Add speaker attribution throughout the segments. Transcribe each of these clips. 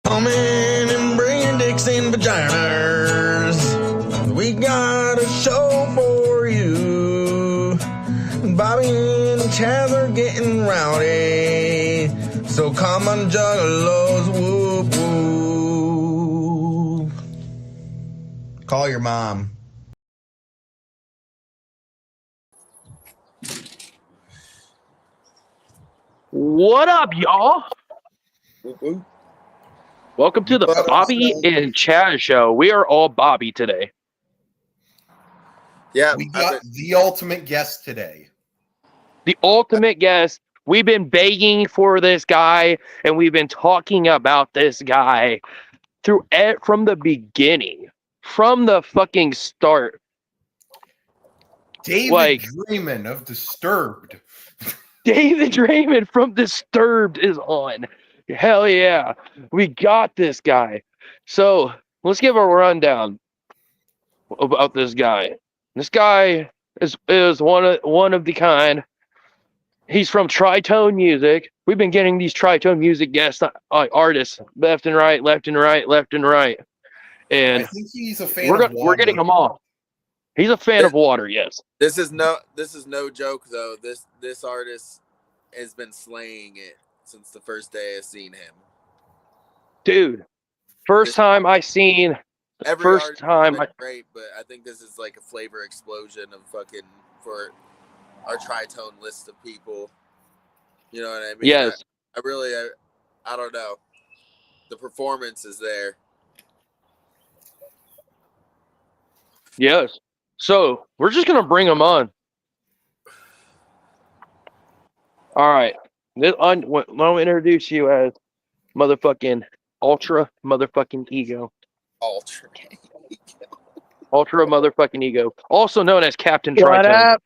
Speaker 1: Come in and bring dicks and vaginas. We got a show for you. Bobby and Chaz are getting rowdy. So come on, juggalos, whoop whoop. Call your mom.
Speaker 2: What up, y'all? Welcome to the Bobby and Chaz show. We are all Bobby today.
Speaker 3: Yeah,
Speaker 4: we got the ultimate guest today.
Speaker 2: The ultimate guest. We've been begging for this guy, and we've been talking about this guy from the beginning, from the fucking start.
Speaker 4: David Draymond of Disturbed.
Speaker 2: David Draymond from Disturbed is on. Hell yeah. We got this guy. So let's give a rundown about this guy. This guy is one of the kind. He's from TRITONE Music. We've been getting these TRITONE Music guest artists left and right. And
Speaker 4: I think he's a fan of water.
Speaker 2: We're getting them all. He's a fan of water, yes.
Speaker 3: This is no joke though. This artist has been slaying it since the first day I seen him.
Speaker 2: Dude, first time I seen
Speaker 3: great, but I think this is like a flavor explosion of fucking for our TRITONE list of people. You know what I mean?
Speaker 2: Yes.
Speaker 3: I don't know. The performance is there.
Speaker 2: Yes. So we're just gonna bring him on. All right. Let me introduce you as motherfucking Ultra motherfucking Ego.
Speaker 3: Ultra
Speaker 2: motherfucking Ego. Also known as Captain
Speaker 5: What
Speaker 2: TRITONE.
Speaker 5: up?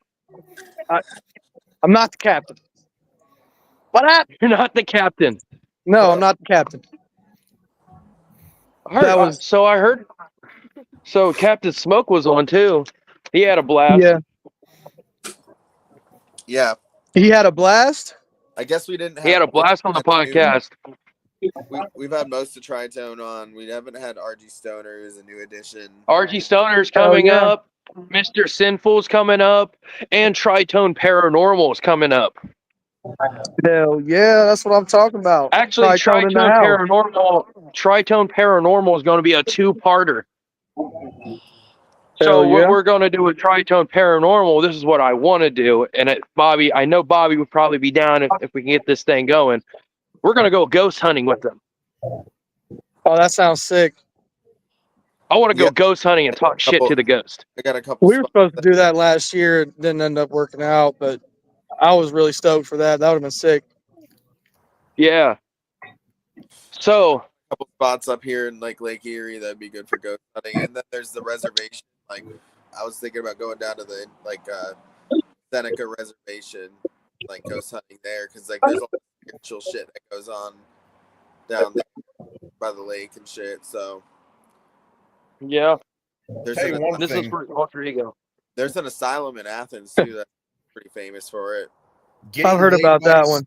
Speaker 5: I'm not the captain. What up?
Speaker 2: You're not the captain.
Speaker 5: No, I'm not the captain.
Speaker 2: So I heard. So Captain Smoke was on too. He had a blast.
Speaker 3: Yeah.
Speaker 5: He had a blast?
Speaker 3: I guess we didn't have.
Speaker 2: He had a blast on the podcast.
Speaker 3: We've had most of TRITONE on. We haven't had RG Stoner as a new addition.
Speaker 2: RG Stoner's coming up. Mr. Sinful's coming up. And TRITONE Paranormal's coming up.
Speaker 5: Hell yeah, that's what I'm talking about.
Speaker 2: Actually, TRITONE Paranormal is going to be a two-parter. So what we're going to do with TRITONE Paranormal, this is what I want to do. And I know Bobby would probably be down if we can get this thing going. We're going to go ghost hunting with them.
Speaker 5: Oh, that sounds sick.
Speaker 2: I want to go ghost hunting and talk shit to the ghost.
Speaker 3: I got a couple.
Speaker 5: We were supposed to do that last year. It didn't end up working out, but I was really stoked for that. That would have been sick.
Speaker 2: Yeah. So
Speaker 3: a couple spots up here in like Lake Erie that'd be good for ghost hunting, and then there's the reservation. Like I was thinking about going down to the Seneca Reservation, like ghost hunting there, because like there's all the spiritual shit that goes on down there by the lake and shit. So
Speaker 2: yeah,
Speaker 3: this
Speaker 2: is for Altarego.
Speaker 3: There's an asylum in Athens too that's pretty famous for it.
Speaker 5: I've heard about that one.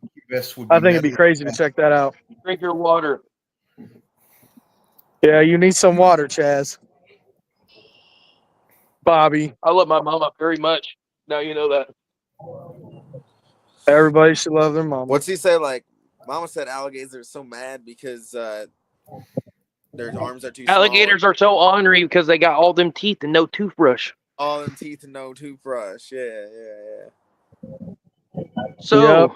Speaker 5: I think it'd be crazy to check that out.
Speaker 2: Drink your water.
Speaker 5: Yeah, you need some water, Chaz. Bobby.
Speaker 2: I love my mama very much. Now you know that.
Speaker 5: Everybody should love their mama.
Speaker 3: What's he say? Like, Mama said alligators are so mad because their arms are too
Speaker 2: Alligators are so ornery because they got all them teeth and no toothbrush.
Speaker 3: All them teeth and no toothbrush. Yeah.
Speaker 2: So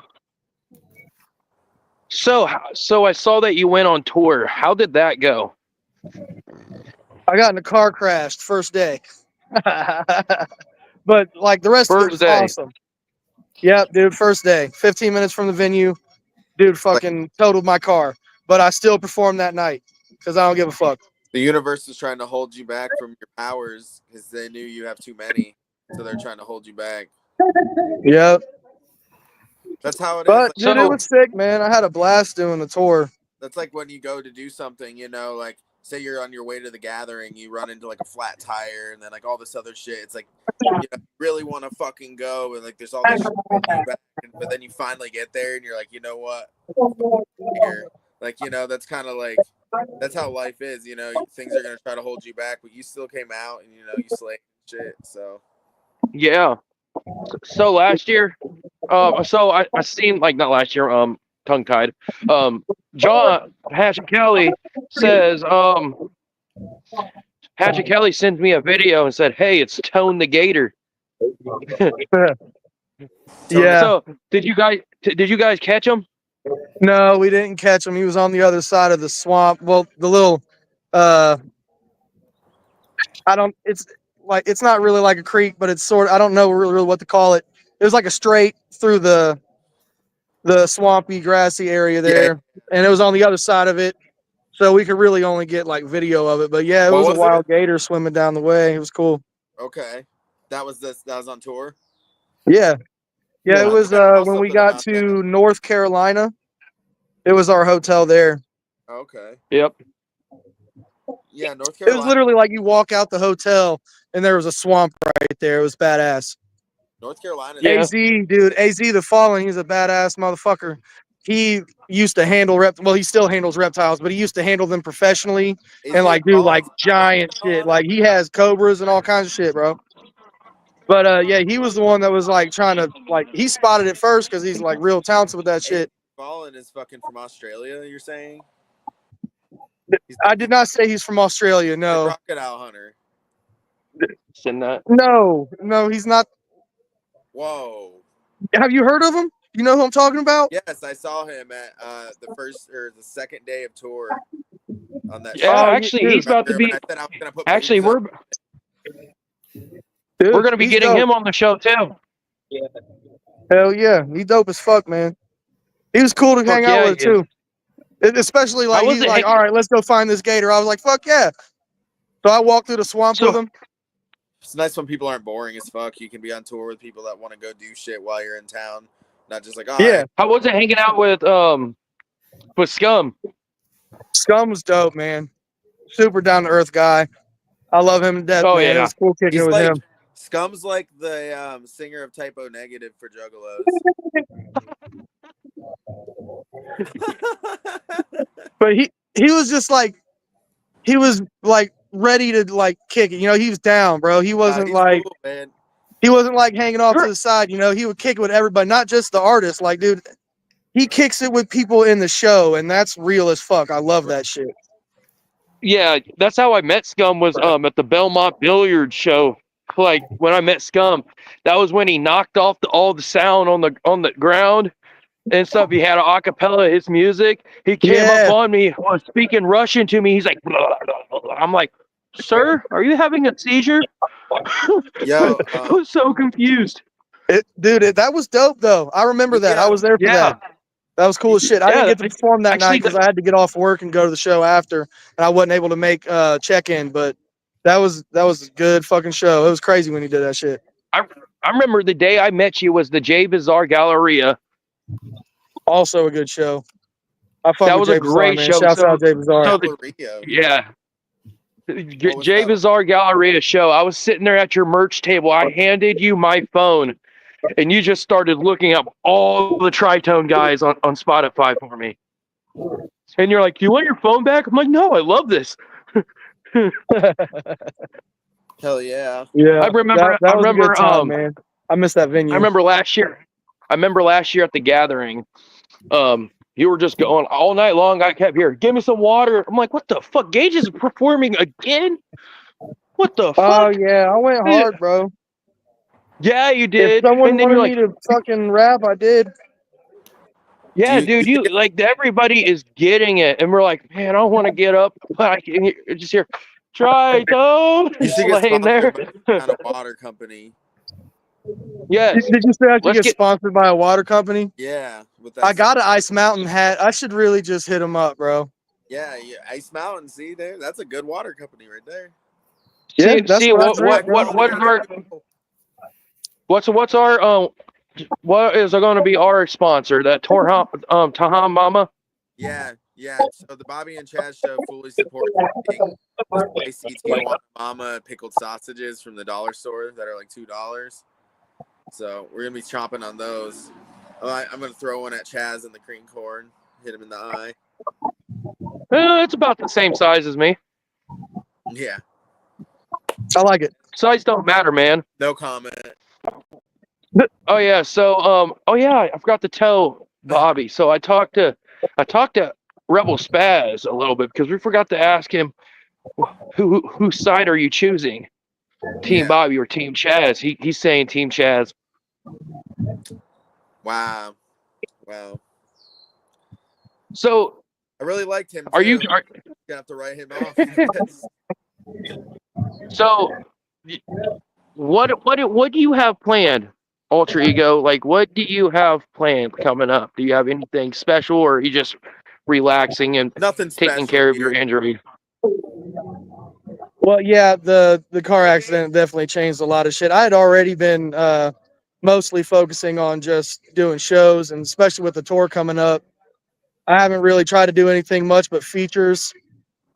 Speaker 2: I saw that you went on tour. How did that go?
Speaker 5: I got in a car crash first day. But like the rest of it was awesome. Yep, dude, first day. 15 minutes from the venue. Dude fucking totaled my car. But I still performed that night because I don't give a fuck.
Speaker 3: The universe is trying to hold you back from your powers because they knew you have too many. So they're trying to hold you back.
Speaker 5: Yep.
Speaker 3: That's how it is.
Speaker 5: But dude, it was sick, man. I had a blast doing the tour.
Speaker 3: That's like when you go to do something, you know, like say you're on your way to the gathering, you run into like a flat tire and then like all this other shit. It's like you really want to fucking go and like there's all this shit holding you back, but then you finally get there and you're like, you know what? Here. Like, you know, that's kind of like that's how life is. You know, things are gonna try to hold you back, but you still came out and you slayed shit. So
Speaker 2: Yeah. So last year, so I seen like not last year, tongue tied. John Patrick Kelly says, Patrick Kelly sends me a video and said, "Hey, it's Tone the Gator."
Speaker 5: Yeah.
Speaker 2: So did you guys catch him?
Speaker 5: No, we didn't catch him. He was on the other side of the swamp. Well, the little, I don't. It's not really like a creek, but it's sort. I don't know really what to call it. It was like a straight through the swampy, grassy area
Speaker 3: yeah,
Speaker 5: there, and it was on the other side of it, so we could really only get like video of it. But yeah, it
Speaker 3: What
Speaker 5: was a
Speaker 3: was
Speaker 5: wild gator swimming down the way. It was cool.
Speaker 3: okay. That was on tour.
Speaker 5: Yeah, yeah. It
Speaker 2: Yeah.
Speaker 5: was
Speaker 3: I saw
Speaker 5: when we
Speaker 3: something
Speaker 5: got
Speaker 3: about
Speaker 5: to North Carolina. It was our hotel there.
Speaker 3: Okay.
Speaker 2: Yep.
Speaker 3: Yeah, North
Speaker 5: It was
Speaker 3: Carolina.
Speaker 5: literally like you walk out the hotel and there was a swamp right there. It was badass.
Speaker 3: North Carolina.
Speaker 2: Yeah.
Speaker 5: AZ, dude, AZ the Fallen, he's a badass motherfucker. He used to handle well, he still handles reptiles, but he used to handle them professionally and like do like giant shit. Like he has cobras and all kinds of shit, bro. But yeah, he was the one that was like trying to like he spotted it first because he's like real talented with that shit.
Speaker 3: Fallen is fucking from Australia. You're saying?
Speaker 5: I did not say he's from Australia. No,
Speaker 3: Crocodile hunter.
Speaker 2: Send that.
Speaker 5: no, he's not.
Speaker 3: Whoa.
Speaker 5: Have you heard of him? You know who I'm talking about?
Speaker 3: Yes, I saw him at the first or the second day of tour on that.
Speaker 2: Yeah,
Speaker 5: Oh,
Speaker 2: actually,
Speaker 5: dude.
Speaker 2: he's about to be.
Speaker 3: I said I was gonna put
Speaker 2: Actually,
Speaker 3: babies
Speaker 5: Dude,
Speaker 2: we're gonna be
Speaker 5: he's
Speaker 2: getting
Speaker 5: dope.
Speaker 2: him on the show too.
Speaker 5: Hell yeah, he dope as fuck, man. He was cool to
Speaker 2: Fuck
Speaker 5: hang out
Speaker 2: yeah,
Speaker 5: with
Speaker 2: he is.
Speaker 5: too. Especially like
Speaker 2: How was
Speaker 5: he's
Speaker 2: it
Speaker 5: like,
Speaker 2: hang-
Speaker 5: all right, let's go find this gator. I was like, fuck yeah. So I walked through the swamp
Speaker 2: So-
Speaker 5: with him.
Speaker 3: It's nice when people aren't boring as fuck. You can be on tour with people that want to go do shit while you're in town, not just like, oh
Speaker 5: Yeah,
Speaker 2: How was it hanging out with Scum?
Speaker 5: Scum was dope, man. Super down to earth guy. I love him to death,
Speaker 2: Oh,
Speaker 5: man. It
Speaker 2: yeah.
Speaker 5: was cool kicking
Speaker 3: he's
Speaker 5: it with
Speaker 3: like
Speaker 5: him.
Speaker 3: Scum's like the singer of Typo Negative for Juggalos.
Speaker 5: But he was just like he was like ready to like kick it. You know, he was down, bro. He wasn't
Speaker 3: He's
Speaker 5: like
Speaker 3: cool, man.
Speaker 5: he wasn't like hanging off to the side. You know, he would kick it with everybody, not just the artist. Like, dude, he kicks it with people in the show, and that's real as fuck. I love that shit.
Speaker 2: Yeah, that's how I met Scum was at the Belmont Billiard show. Like when I met Scum, that was when he knocked off all the sound on the ground and stuff. He had a acapella his music. He came up on me, was speaking Russian to me. He's like, blah, blah, blah. I'm like, sir, are you having a seizure?
Speaker 3: Yo,
Speaker 2: I was so confused.
Speaker 5: That was dope though. I remember that. I was there for that. That was cool as shit. I didn't get to perform that night because I had to get off work and go to the show after, and I wasn't able to make check-in. But that was a good fucking show. It was crazy when he did that shit.
Speaker 2: I remember the day I met you was the J Bizarre Galleria.
Speaker 5: Also a good show. I fuck
Speaker 2: That
Speaker 5: with
Speaker 2: was
Speaker 5: Jay
Speaker 2: a great
Speaker 5: Bizarre, man.
Speaker 2: show.
Speaker 5: Shouts out Jay Bizarre.
Speaker 2: Yeah.
Speaker 3: was
Speaker 2: J
Speaker 3: that?
Speaker 2: Bizarre Galleria show. I was sitting there at your merch table. I handed you my phone, and you just started looking up all the Tritone guys on Spotify for me. And you're like, "You want your phone back?" I'm like, "No, I love this."
Speaker 3: Hell yeah.
Speaker 5: Yeah,
Speaker 2: I remember.
Speaker 5: that was
Speaker 2: I
Speaker 5: a
Speaker 2: remember.
Speaker 5: good time, man. I miss that venue.
Speaker 2: I remember last year. At the gathering. You were just going all night long. I kept hearing, "Give me some water." I'm like, "What the fuck? Gage is performing again? What the fuck?"
Speaker 5: Oh yeah, I went hard, bro.
Speaker 2: Yeah, you did.
Speaker 5: If someone
Speaker 2: And then
Speaker 5: wanted
Speaker 2: you're like,
Speaker 5: me to fucking rap, I did.
Speaker 2: "Yeah, dude, you like everybody is getting it," and we're like, "Man, I don't want to get up, but I can just hear Tritone
Speaker 3: You should get
Speaker 2: laying there."
Speaker 3: sponsored by a water company.
Speaker 2: Yes.
Speaker 5: Did you say I could
Speaker 2: Let's
Speaker 5: get
Speaker 2: get-
Speaker 5: sponsored by a water company?
Speaker 3: Yeah, with that.
Speaker 5: I got an Ice Mountain hat. I should really just hit them up, bro.
Speaker 3: Yeah, Ice Mountain. See there, that's a good water company right there.
Speaker 5: Yeah, that's
Speaker 2: See
Speaker 5: what I
Speaker 2: what
Speaker 5: drink, bro.
Speaker 2: what's our what is going to be our sponsor? That Taham Mama.
Speaker 3: Yeah. So the Bobby and Chad show fully supports spicy Tijuana Mama pickled sausages from the dollar store that are like $2. So we're gonna be chomping on those. I'm gonna throw one at Chaz in the cream corn, hit him in the eye.
Speaker 2: It's about the same size as me.
Speaker 3: Yeah.
Speaker 5: I like it.
Speaker 2: Size don't matter, man.
Speaker 3: No comment.
Speaker 2: Oh yeah, so oh yeah, I forgot to tell Bobby. So I talked to Rebel Spaz a little bit because we forgot to ask him whose side are you choosing? Team
Speaker 3: Yeah.
Speaker 2: Bobby or Team Chaz? He's saying Team Chaz.
Speaker 3: Wow. Wow.
Speaker 2: So
Speaker 3: I really liked him.
Speaker 2: are you?
Speaker 3: Gonna have to write him off. I guess.
Speaker 2: So what do you have planned, Ultra Ego? Like, what do you have planned coming up? Do you have anything special, or are you just relaxing and
Speaker 3: Nothing
Speaker 2: taking
Speaker 3: special.
Speaker 2: care of your
Speaker 3: Dude.
Speaker 2: Android?
Speaker 5: Well, yeah, the car accident definitely changed a lot of shit. I had already been mostly focusing on just doing shows, and especially with the tour coming up, I haven't really tried to do anything much but features.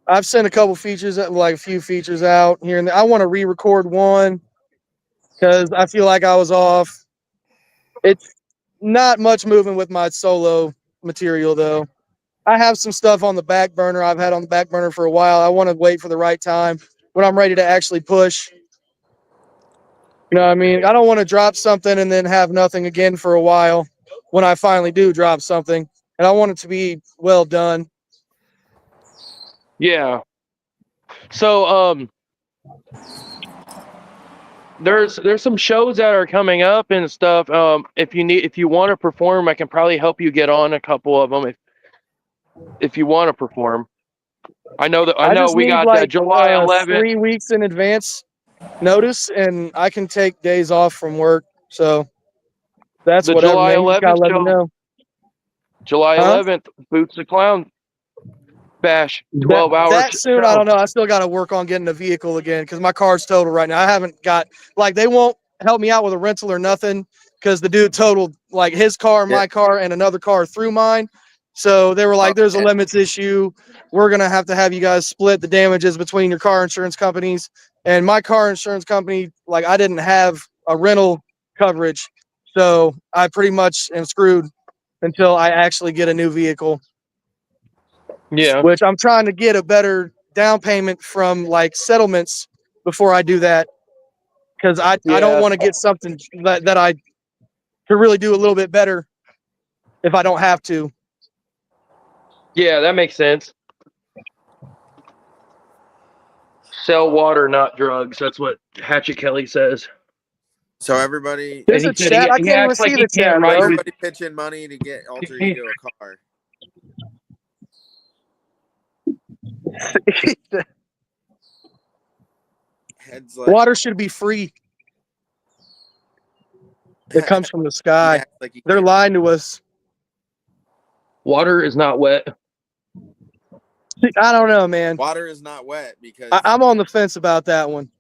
Speaker 5: I've sent a couple features, like a few features out here and there. I want to re-record one because I feel like I was off. It's not much moving with my solo material though. I have some stuff on the back burner. I've had on the back burner for a while. I want to wait for the right time when I'm ready to actually push. You know what I mean? I don't want to drop something and then have nothing again for a while when I finally do drop something. And I want it to be well done.
Speaker 2: Yeah. So there's some shows that are coming up and stuff. If you want to perform, I can probably help you get on a couple of them if you want to perform. I
Speaker 5: I
Speaker 2: know
Speaker 5: just
Speaker 2: we
Speaker 5: need
Speaker 2: got
Speaker 5: like
Speaker 2: July 11th.
Speaker 5: 3 weeks in advance notice, and I can take days off from work. So that's
Speaker 2: The
Speaker 5: whatever,
Speaker 2: July
Speaker 5: man. You just
Speaker 2: 11th
Speaker 5: gotta let me
Speaker 2: show.
Speaker 5: know.
Speaker 2: July
Speaker 5: Huh?
Speaker 2: 11th, Boots the Clown Bash, 12 hours.
Speaker 5: That soon, I don't know. I still got to work on getting a vehicle again because my car's totaled right now. I haven't got, like, they won't help me out with a rental or nothing because the dude totaled like his car, my car, and another car through mine. So they were like, there's a limits issue. We're going to have you guys split the damages between your car insurance companies. And my car insurance company, like, I didn't have a rental coverage. So I pretty much am screwed until I actually get a new vehicle.
Speaker 2: Yeah.
Speaker 5: Which I'm trying to get a better down payment from like settlements before I do that. Because I don't want to get something that I could really do a little bit better if I don't have to.
Speaker 2: Yeah, that makes sense. Sell water, not drugs. That's what Hatchet Kelly says.
Speaker 3: So everybody,
Speaker 5: There's a chat. I can't even see the chat, bro.
Speaker 3: everybody pitch in money to get Alter Ego a car. Heads like,
Speaker 5: Water should be free. It comes from the sky.
Speaker 3: like
Speaker 5: They're lying to us.
Speaker 2: Water is not wet.
Speaker 5: I don't know, man.
Speaker 3: Water is not wet because
Speaker 5: I'm on the fence about that one.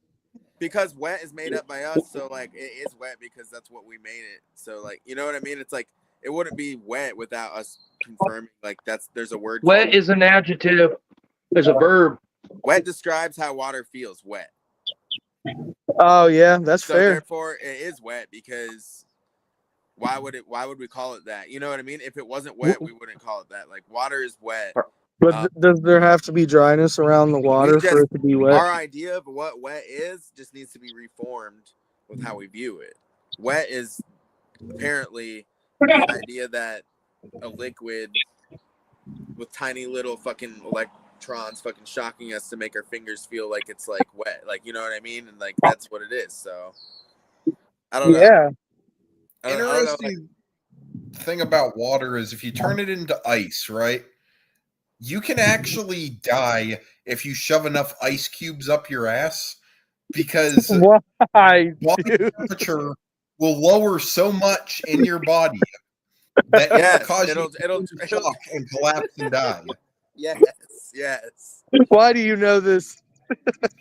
Speaker 3: Because wet is made up by us, so like it is wet because that's what we made it. So like, you know what I mean? It's like it wouldn't be wet without us confirming. Like there's a word.
Speaker 2: Wet is an adjective. There's a verb.
Speaker 3: Wet describes how water feels. Wet.
Speaker 5: Oh yeah, that's
Speaker 3: So
Speaker 5: fair.
Speaker 3: therefore, it is wet because why would we call it that? You know what I mean? If it wasn't wet, we wouldn't call it that. Like water is wet.
Speaker 5: But does there have to be dryness around the water for it to be wet?
Speaker 3: Our idea of what wet is just needs to be reformed with how we view it. Wet is apparently the idea that a liquid with tiny little fucking electrons fucking shocking us to make our fingers feel like it's like wet. Like, you know what I mean? And like that's what it is. So I don't know.
Speaker 5: Yeah.
Speaker 4: Interesting thing about water is if you turn it into ice, right? You can actually die if you shove enough ice cubes up your ass because
Speaker 5: why
Speaker 4: body temperature will lower so much in your body that it'll cause you to shock and collapse and die.
Speaker 3: Yes.
Speaker 5: Why do you know this?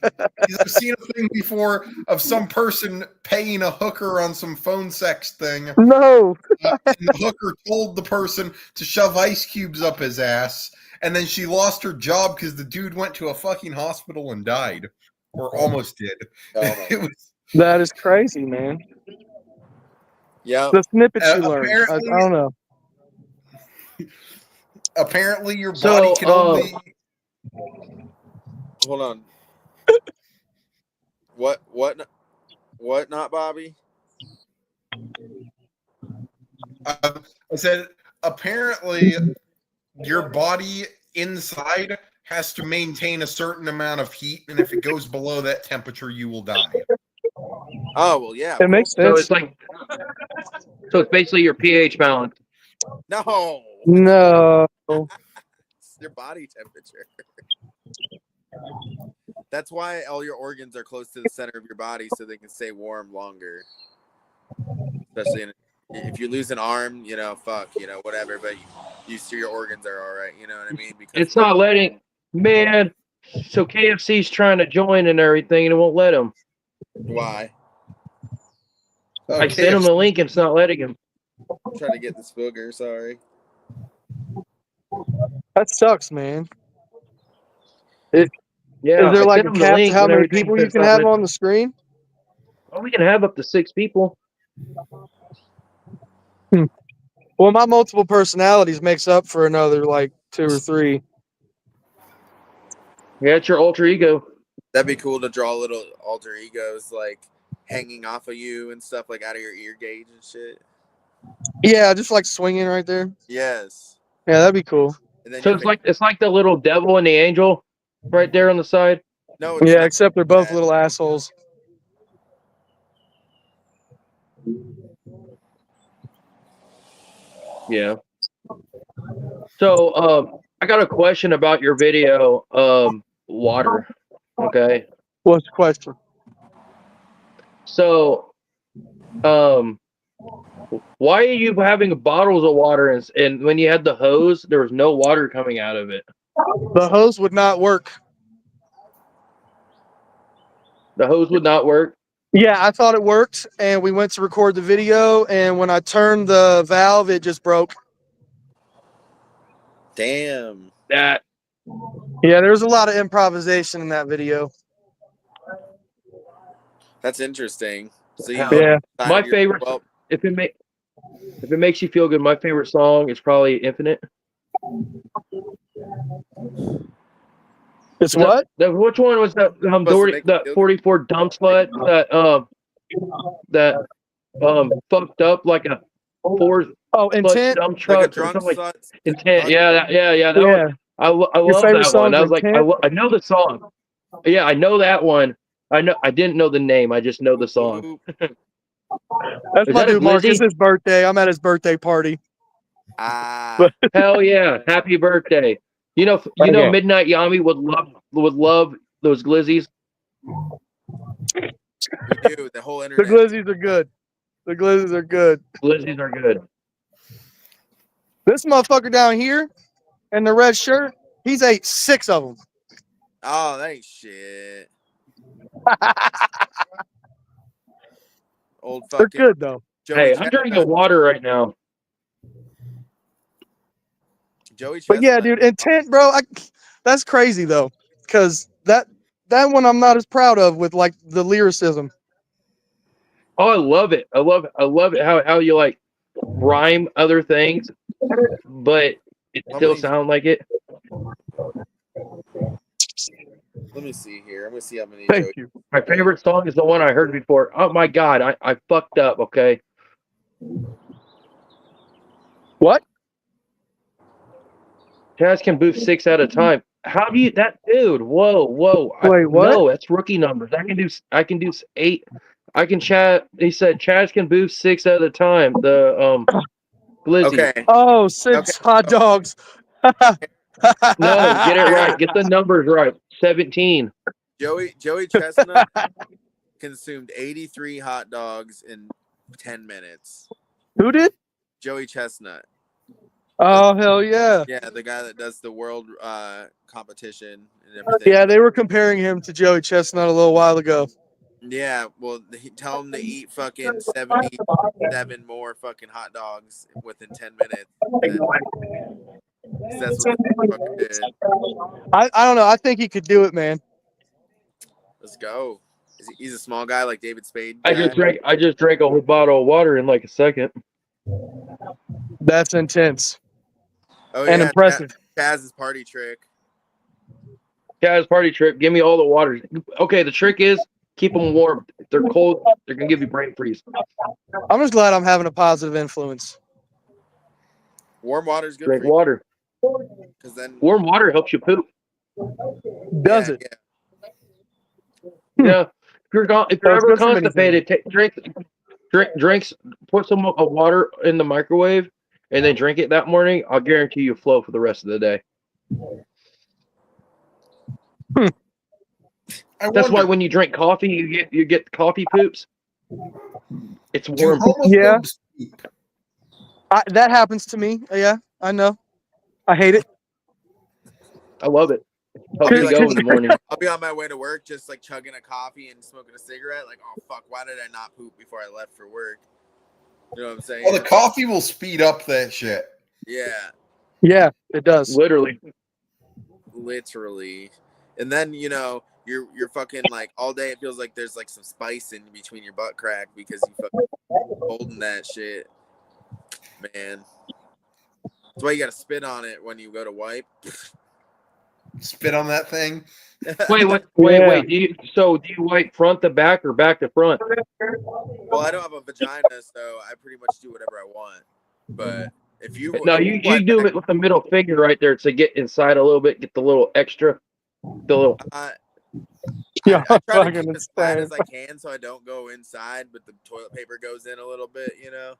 Speaker 4: I've seen a thing before of some person paying a hooker on some phone sex thing.
Speaker 5: No.
Speaker 4: And the hooker told the person to shove ice cubes up his ass, and then she lost her job because the dude went to a fucking hospital and died. Or almost did.
Speaker 5: That is crazy, man.
Speaker 3: Yeah.
Speaker 5: The snippets you learned. I don't know.
Speaker 4: Apparently your body can only
Speaker 3: Hold on. What? Not Bobby?
Speaker 4: I said apparently your body inside has to maintain a certain amount of heat, and if it goes below that temperature, you will die.
Speaker 3: Oh well, yeah.
Speaker 5: It makes
Speaker 2: So
Speaker 5: sense.
Speaker 2: it's like, so it's basically your pH balance.
Speaker 3: No.
Speaker 5: No.
Speaker 3: It's your body temperature. That's why all your organs are close to the center of your body, so they can stay warm longer. Especially if you lose an arm, fuck, whatever. But your organs are all right. You know what I mean? Because
Speaker 2: It's not letting, man. So KFC's trying to join and everything, and it won't let him.
Speaker 3: Why?
Speaker 2: I sent him the link, and it's not letting him.
Speaker 3: I'm trying to get this booger. Sorry.
Speaker 5: That sucks, man.
Speaker 2: Yeah,
Speaker 5: Is there
Speaker 2: I
Speaker 5: like
Speaker 2: sent
Speaker 5: a
Speaker 2: him the
Speaker 5: cap to
Speaker 2: link
Speaker 5: how
Speaker 2: and
Speaker 5: many
Speaker 2: everything,
Speaker 5: people
Speaker 2: but
Speaker 5: you
Speaker 2: it's
Speaker 5: can
Speaker 2: not
Speaker 5: have
Speaker 2: letting-
Speaker 5: on the screen?
Speaker 2: Oh, we can have up to 6 people.
Speaker 5: Well, my multiple personalities makes up for another like 2 or 3.
Speaker 2: Yeah, it's your alter ego.
Speaker 3: That'd be cool to draw little alter egos like hanging off of you and stuff, like out of your ear gauge and shit.
Speaker 5: Yeah, just like swinging right there.
Speaker 3: Yes.
Speaker 5: Yeah, that'd be cool.
Speaker 3: And then
Speaker 2: So it's like the little devil and the angel, right there on the side.
Speaker 3: no, it's
Speaker 5: Yeah,
Speaker 3: not.
Speaker 5: except they're both little assholes.
Speaker 2: Yeah. So I got a question about your video, water. Okay.
Speaker 5: What's the question?
Speaker 2: So why are you having bottles of water and when you had the hose, there was no water coming out of it?
Speaker 5: The hose would not work.
Speaker 2: The hose would not work.
Speaker 5: Yeah, I thought it worked, and we went to record the video, and when I turned the valve, it just broke.
Speaker 3: Damn.
Speaker 2: That
Speaker 5: Yeah, there was a lot of improvisation in that video.
Speaker 3: That's interesting. So
Speaker 5: Yeah.
Speaker 2: my favorite.
Speaker 3: Well,
Speaker 2: If it makes you feel good, my favorite song is probably Infinite.
Speaker 5: It's what?
Speaker 2: Which one was that? That 44 dump slut that fucked up like a
Speaker 5: Intent.
Speaker 2: dump truck
Speaker 3: like a drunk
Speaker 2: or something
Speaker 3: slut.
Speaker 2: Intent. Yeah. That
Speaker 5: Yeah.
Speaker 2: one. I love
Speaker 5: favorite
Speaker 2: that one.
Speaker 5: song's
Speaker 2: I was like,
Speaker 5: Intent?
Speaker 2: I know the song. Yeah, I know that one. I didn't know the name. I just know the song.
Speaker 5: That's
Speaker 2: Is
Speaker 5: my
Speaker 2: that a
Speaker 5: dude Mark.
Speaker 2: glizzy?
Speaker 5: It's his birthday. I'm at his birthday party.
Speaker 2: Hell yeah! Happy birthday! You know,
Speaker 5: Okay.
Speaker 2: Midnight Yami would love those glizzies.
Speaker 3: We do. The whole
Speaker 5: The
Speaker 3: internet.
Speaker 5: glizzies are good. The glizzies are good.
Speaker 2: Glizzies are good.
Speaker 5: This motherfucker down here in the red shirt, he's ate 6 of them.
Speaker 3: Oh, that ain't shit. Old
Speaker 5: They're
Speaker 3: fucking.
Speaker 5: good though.
Speaker 2: Hey, I'm drinking water right now.
Speaker 3: Joey
Speaker 5: But yeah,
Speaker 3: Chestnut.
Speaker 5: dude, Intent, bro. That's crazy though, because that one I'm not as proud of with like the lyricism.
Speaker 2: Oh, I love it. I love it. How you like rhyme other things, but it still sound like it.
Speaker 3: Let me see here. I'm gonna see how many.
Speaker 5: Thank you.
Speaker 2: My favorite song is the one I heard before. Oh my god, I fucked up. Okay.
Speaker 5: What?
Speaker 2: Chaz can boost 6 at a time. How do you that dude? Whoa.
Speaker 5: Wait, what?
Speaker 2: No, that's rookie numbers. I can do 8. I can chat. He said Chaz can boost 6 at a time. The glizzy.
Speaker 3: Okay.
Speaker 5: Oh, 6 hot dogs.
Speaker 2: No, get it right. Get the numbers right. 17.
Speaker 3: Joey Chestnut consumed 83 hot dogs in 10 minutes.
Speaker 5: Who did?
Speaker 3: Joey Chestnut.
Speaker 5: Oh, hell yeah.
Speaker 3: Yeah, the guy that does the world competition and everything.
Speaker 5: Yeah, they were comparing him to Joey Chestnut a little while ago.
Speaker 3: Yeah, well, tell him to eat fucking 77 more fucking hot dogs within 10 minutes. That's what he fucking did.
Speaker 5: I don't know. I think he could do it, man.
Speaker 3: Let's go. He's a small guy like David Spade.
Speaker 2: I just drank a whole bottle of water in like a second.
Speaker 5: That's intense.
Speaker 3: Oh,
Speaker 5: and impressive.
Speaker 3: Chaz's party trick.
Speaker 2: Guys, party trip. Give me all the water. Okay, the trick is keep them warm. If they're cold, they're gonna give you brain freeze.
Speaker 5: I'm just glad I'm having a positive influence.
Speaker 3: Warm water is good
Speaker 2: Drink
Speaker 3: for you
Speaker 2: water.
Speaker 3: because then
Speaker 2: Warm water helps you poop.
Speaker 5: Does
Speaker 3: yeah,
Speaker 5: it?
Speaker 2: Yeah. If you're
Speaker 5: So it's
Speaker 2: ever
Speaker 5: good for many
Speaker 2: constipated, drinks. Put some of water in the microwave, and then drink it that morning. I'll guarantee you flow for the rest of the day. That's why when you drink coffee, you get coffee poops. It's
Speaker 4: Do
Speaker 2: warm.
Speaker 4: homophobes poop?
Speaker 5: That happens to me. Yeah, I know. I hate it.
Speaker 2: I love it. Helps
Speaker 3: I'll be
Speaker 2: you
Speaker 3: like,
Speaker 2: go in the morning.
Speaker 3: I'll be on my way to work, just like chugging a coffee and smoking a cigarette. Like, oh fuck, why did I not poop before I left for work? You know what I'm saying?
Speaker 4: Well, the coffee will speed up that shit.
Speaker 3: Yeah,
Speaker 5: Yeah, it does.
Speaker 2: Literally.
Speaker 3: And then you're fucking like all day. It feels like there's like some spice in between your butt crack because you fucking holding that shit, man. That's why you gotta spit on it when you go to wipe.
Speaker 4: Spit on that thing.
Speaker 2: Wait.
Speaker 5: Yeah.
Speaker 2: Do you wipe front to back or back to front?
Speaker 3: Well, I don't have a vagina, so I pretty much do whatever I want. But if you
Speaker 2: No, you do it with the middle finger right there to get inside a little bit, get the little extra, the little.
Speaker 5: Yeah,
Speaker 3: I try to
Speaker 5: fucking
Speaker 3: keep as flat
Speaker 5: insane.
Speaker 3: as I can so I don't go inside, but the toilet paper goes in a little bit, you know.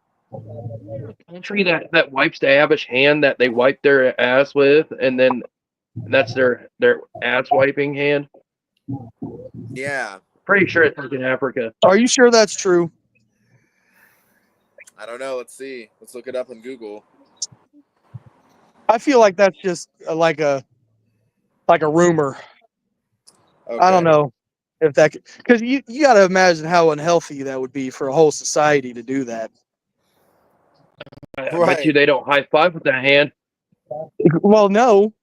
Speaker 2: Country that wipes the average hand that they wipe their ass with, and then that's their ass wiping hand.
Speaker 3: Yeah,
Speaker 2: Pretty sure it's like in Africa.
Speaker 5: Are you sure that's true?
Speaker 3: I don't know. Let's see. Let's look it up on Google.
Speaker 5: I feel like that's just like a rumor.
Speaker 3: Okay.
Speaker 5: I don't know if that because you got to imagine how unhealthy that would be for a whole society to do that.
Speaker 2: I bet you they don't high five with that hand.
Speaker 5: Well, no,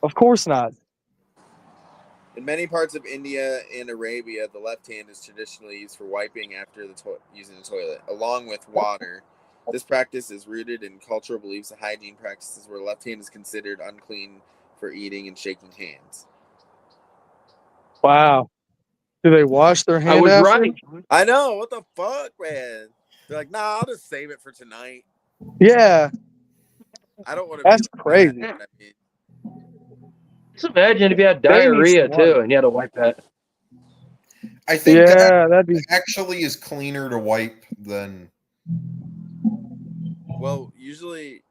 Speaker 5: of course not.
Speaker 3: In many parts of India and Arabia, the left hand is traditionally used for wiping after using the toilet, along with water. This practice is rooted in cultural beliefs and hygiene practices where the left hand is considered unclean for eating and shaking hands.
Speaker 5: Wow. Do they wash their hand
Speaker 2: I was
Speaker 5: after?
Speaker 2: right.
Speaker 3: I know. What the fuck, man? They're like, nah, I'll just save it for tonight.
Speaker 5: Yeah,
Speaker 3: I don't want to.
Speaker 5: that's crazy.
Speaker 3: Bad, I mean.
Speaker 2: Just imagine if you had
Speaker 5: They need
Speaker 2: diarrhea
Speaker 5: some
Speaker 2: too,
Speaker 5: water.
Speaker 2: and you had to wipe that.
Speaker 4: I think
Speaker 5: Yeah,
Speaker 4: that
Speaker 5: that'd be.
Speaker 4: actually is cleaner to wipe than
Speaker 3: Well, usually,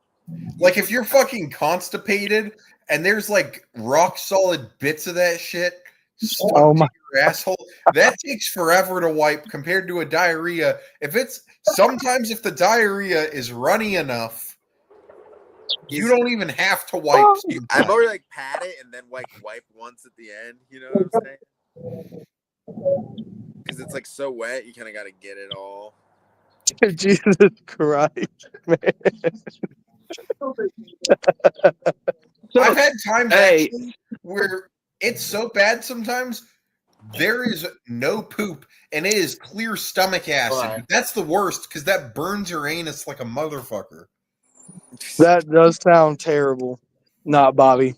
Speaker 4: like if you're fucking constipated and there's like rock solid bits of that shit stuck
Speaker 5: Oh
Speaker 4: to
Speaker 5: my!
Speaker 4: your asshole. That takes forever to wipe compared to a diarrhea. If the diarrhea is runny enough, you don't even have to wipe.
Speaker 3: I'm more like pat it and then wipe once at the end. You know what I'm saying? Because it's like so wet, you kind of got to get it all.
Speaker 5: Jesus Christ, man.
Speaker 4: I've had times actually where it's so bad sometimes there is no poop and it is clear stomach acid.
Speaker 3: Right.
Speaker 4: That's the worst because that burns your anus like a motherfucker.
Speaker 5: That does sound terrible. Not Bobby.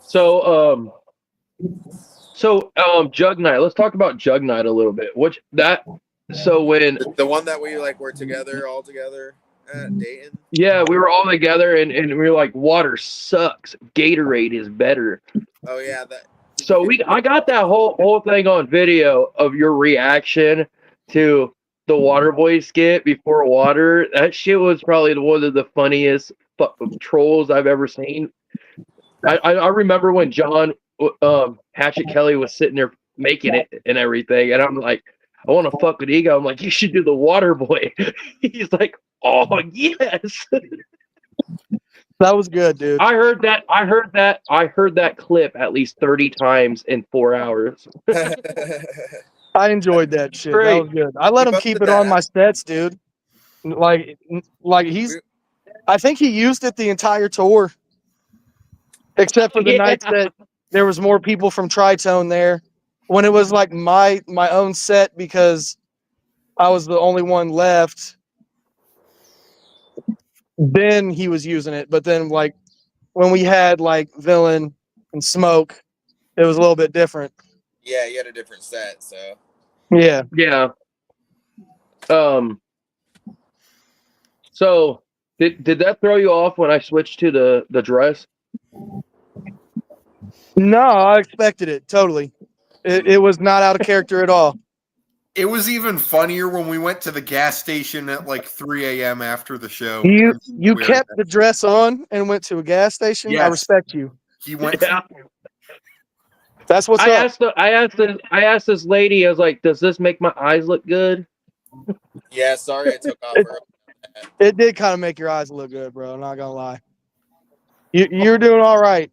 Speaker 2: So Jug Night. Let's talk about Jug Night a little bit. So when
Speaker 3: The one that we like were together, all together at Dayton.
Speaker 2: yeah, we were all together and we were like, water sucks. Gatorade is better.
Speaker 3: Oh yeah, that.
Speaker 2: So I got that whole thing on video of your reaction to the Waterboy skit before water. That shit was probably one of the funniest trolls I've ever seen. I remember when John Hatchet Kelly was sitting there making it and everything, and I'm like, I want to fuck with Ego. I'm like, you should do the Waterboy. He's like, oh yes.
Speaker 5: That was good, dude.
Speaker 2: I heard that clip at least 30 times in 4 hours.
Speaker 5: I enjoyed that shit.
Speaker 2: Great.
Speaker 5: That was good. I let him keep it on my sets, dude. Like I think he used it the entire tour, except for the nights that there was more people from TRITONE there. When it was like my own set because I was the only one left. Then he was using it, but then like when we had like Villain and Smoke, it was a little bit different.
Speaker 3: Yeah, you had a different set, so.
Speaker 5: Yeah.
Speaker 2: Yeah. So did that throw you off when I switched to the dress?
Speaker 5: No, I expected it totally. It was not out of character at all.
Speaker 4: It was even funnier when we went to the gas station at like 3 a.m. after the show.
Speaker 5: You kept the dress on and went to a gas station.
Speaker 4: Yes.
Speaker 5: I respect you.
Speaker 4: He went.
Speaker 2: Yeah.
Speaker 5: That's what's up.
Speaker 2: I asked this lady. I was like, "Does this make my eyes look good?"
Speaker 3: Yeah, sorry I took off early.
Speaker 5: It did kind of make your eyes look good, bro. Not gonna lie. You're doing all right.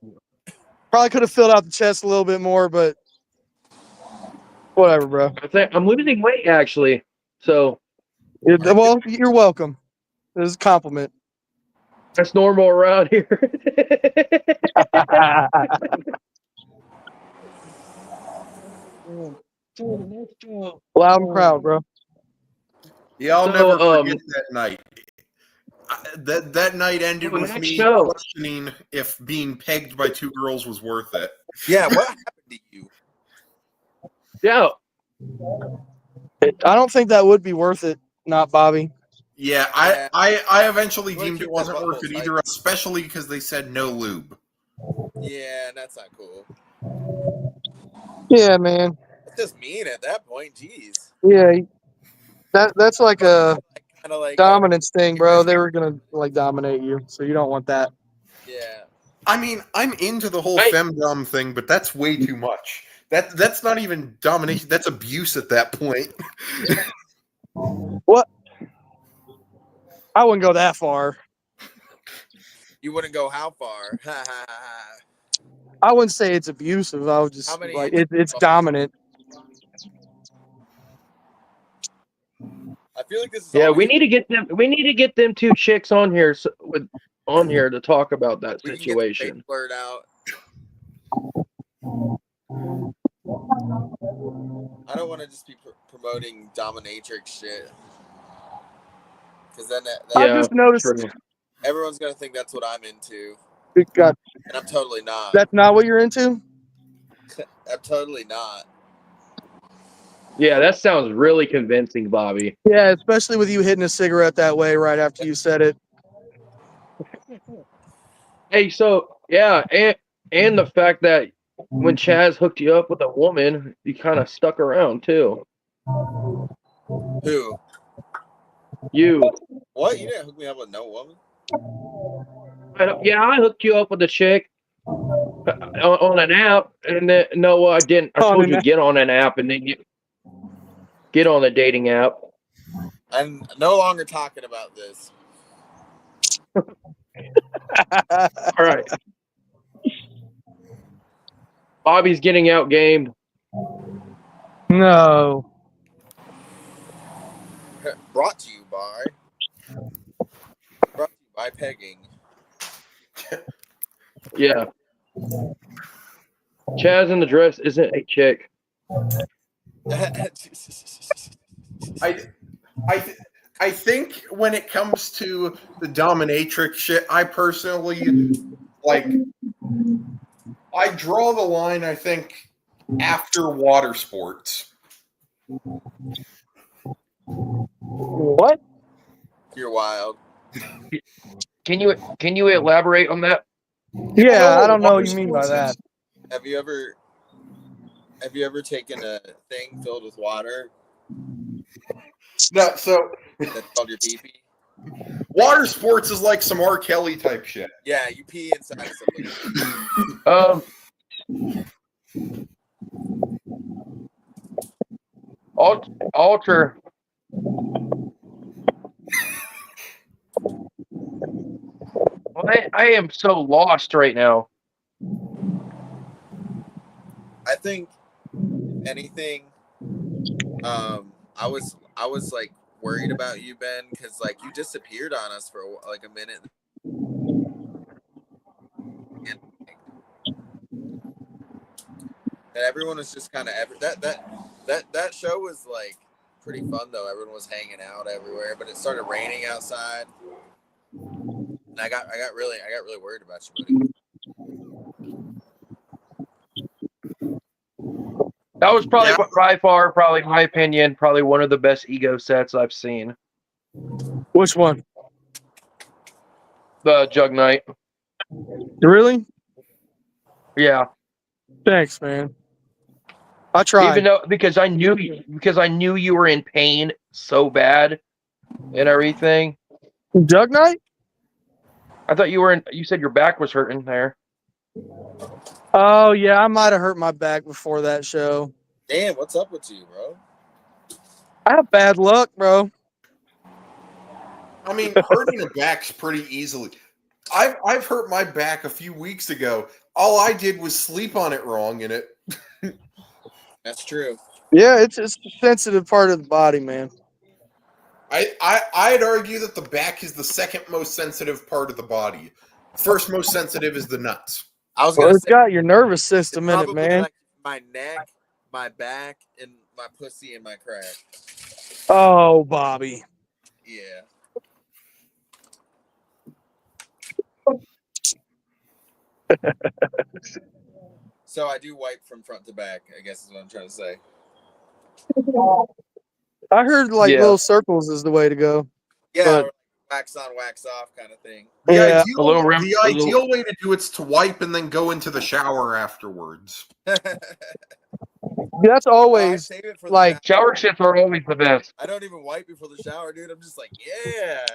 Speaker 5: Probably could have filled out the chest a little bit more, but whatever, bro.
Speaker 2: I think I'm losing weight actually. So
Speaker 5: Well, you're welcome. This is a compliment.
Speaker 2: that's normal around here.
Speaker 5: Loud and proud, bro.
Speaker 4: Yeah, I'll
Speaker 2: So,
Speaker 4: never forget that night. That night ended with me questioning if being pegged by two girls was worth it.
Speaker 3: Yeah, what happened to you?
Speaker 2: Yeah.
Speaker 5: I don't think that would be worth it, not Bobby.
Speaker 4: Yeah, I eventually deemed it wasn't worth it either, especially because they said no lube.
Speaker 3: Yeah, that's not cool.
Speaker 5: Yeah, man.
Speaker 3: That's just mean at that point. Jeez.
Speaker 5: Yeah, that's like a
Speaker 3: Kind of like
Speaker 5: dominance thing, bro. They were gonna like dominate you, so you don't want that.
Speaker 3: Yeah.
Speaker 4: I mean, I'm into the whole femdom thing, but that's way too much. That's not even domination. That's abuse at that point.
Speaker 5: What? I wouldn't go that far.
Speaker 3: You wouldn't go how far?
Speaker 5: I wouldn't say it's abusive. I would just like it's dominant.
Speaker 3: I feel like this is
Speaker 2: we need to get them. We need to get them two chicks on here on here to talk about that situation.
Speaker 3: Blurred out. I don't want to just be promoting dominatrix shit, because then
Speaker 5: I just noticed
Speaker 3: everyone's gonna think that's what I'm into,
Speaker 5: and
Speaker 3: I'm totally not.
Speaker 5: That's not what you're into?
Speaker 3: I'm totally not.
Speaker 2: Yeah, that sounds really convincing, Bobby.
Speaker 5: Yeah, especially with you hitting a cigarette that way right after you said it.
Speaker 2: Hey, so yeah, and the fact that when Chaz hooked you up with a woman, you kind of stuck around too.
Speaker 3: Who?
Speaker 2: You.
Speaker 3: What? You didn't hook me up with no woman?
Speaker 2: I hooked you up with a chick on an app, and then no, I didn't. I told you to get on an app, and then you get on the dating app.
Speaker 3: I'm no longer talking about this.
Speaker 2: All right. Bobby's getting outgamed.
Speaker 5: No.
Speaker 3: Brought to you by pegging.
Speaker 2: Yeah. Chaz in the dress isn't a chick.
Speaker 4: I think when it comes to the dominatrix shit, I personally I draw the line, I think, after water sports.
Speaker 5: What?
Speaker 3: You're wild.
Speaker 2: Can you elaborate on that?
Speaker 5: Yeah, I don't know what you mean by that.
Speaker 3: Have you ever taken a thing filled with water?
Speaker 4: No, so
Speaker 3: that's called your pee-pee?
Speaker 4: Water sports is like some R. Kelly type shit.
Speaker 3: Yeah, you pee inside something.
Speaker 2: Alter. Well, I am so lost right now.
Speaker 3: I think anything. I was like worried about you, Ben, because like you disappeared on us for like a minute. And everyone was just kind of that show was like pretty fun though. Everyone was hanging out everywhere, but it started raining outside. And I got really worried about you, buddy.
Speaker 2: That was probably by far, probably my opinion, probably one of the best ego sets I've seen.
Speaker 5: Which one?
Speaker 2: The Jug Knight.
Speaker 5: Really?
Speaker 2: Yeah.
Speaker 5: Thanks, man. I tried.
Speaker 2: Even though because I knew you were in pain so bad and everything.
Speaker 5: Jug Knight?
Speaker 2: I thought you said your back was hurting there.
Speaker 5: Oh yeah, I might have hurt my back before that show.
Speaker 3: Damn, what's up with you, bro?
Speaker 5: I have bad luck, bro.
Speaker 4: I mean, hurting a back's pretty easily. I've hurt my back a few weeks ago. All I did was sleep on it wrong, and it.
Speaker 3: That's true.
Speaker 5: Yeah, it's a sensitive part of the body, man.
Speaker 4: I'd argue that the back is the second most sensitive part of the body. First most sensitive is the nuts.
Speaker 3: I was gonna
Speaker 5: it's
Speaker 3: say,
Speaker 5: got your nervous system in it,
Speaker 3: probably
Speaker 5: man.
Speaker 3: like my neck, my back, and my pussy and my crack.
Speaker 5: Oh, Bobby.
Speaker 3: Yeah. So I do wipe from front to back, I guess is what I'm trying to say.
Speaker 5: I heard like little circles is the way to go.
Speaker 3: Yeah, wax on, wax off kind of thing.
Speaker 5: Yeah.
Speaker 4: The ideal way to do it's to wipe and then go into the shower afterwards.
Speaker 5: That's always
Speaker 3: save it for
Speaker 5: like
Speaker 2: shower shits are always the best.
Speaker 3: I don't even wipe before the shower, dude. I'm just like, yeah.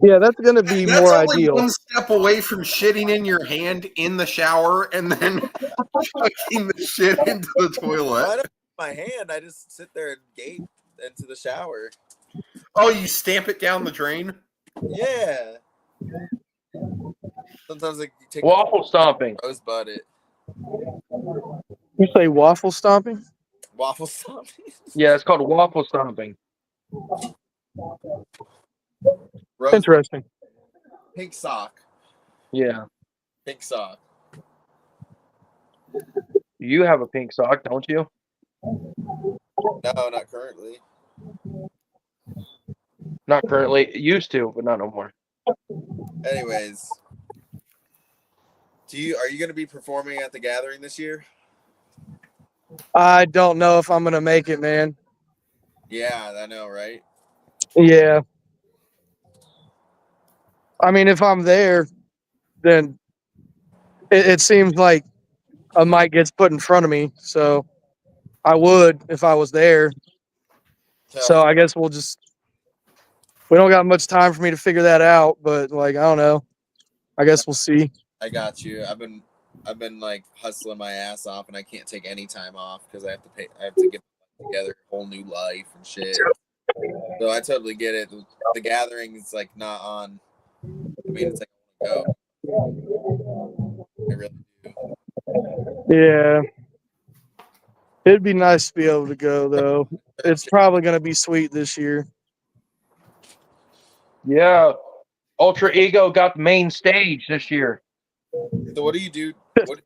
Speaker 5: Yeah, that's gonna be more ideal.
Speaker 4: One step away from shitting in your hand in the shower and then chucking the shit into the toilet.
Speaker 3: I don't my hand. I just sit there and gape into the shower.
Speaker 4: Oh, you stamp it down the drain?
Speaker 3: Yeah. Sometimes like you take
Speaker 2: waffle stomping.
Speaker 3: Rosebud it.
Speaker 5: You say waffle stomping?
Speaker 3: Waffle stomping?
Speaker 2: Yeah, it's called waffle stomping.
Speaker 5: Interesting.
Speaker 3: Pink sock.
Speaker 2: Yeah.
Speaker 3: Pink sock.
Speaker 2: You have a pink sock, don't you?
Speaker 3: No, not currently.
Speaker 2: Not currently. Used to, but not no more.
Speaker 3: Anyways. Are you gonna be performing at the gathering this year?
Speaker 5: I don't know if I'm gonna make it, man.
Speaker 3: Yeah, I know, right?
Speaker 5: Yeah. I mean, if I'm there, then it seems like a mic gets put in front of me. So I would if I was there. So I guess we don't got much time for me to figure that out, but like, I don't know. I guess we'll see.
Speaker 3: I got you. I've been like hustling my ass off and I can't take any time off because I have to get together a whole new life and shit. So I totally get it. The gathering is like not on. I mean, it's like go. I really do.
Speaker 5: Yeah. It'd be nice to be able to go though. It's probably gonna be sweet this year.
Speaker 2: Yeah. Ultra Ego got the main stage this year.
Speaker 3: So what do you do? What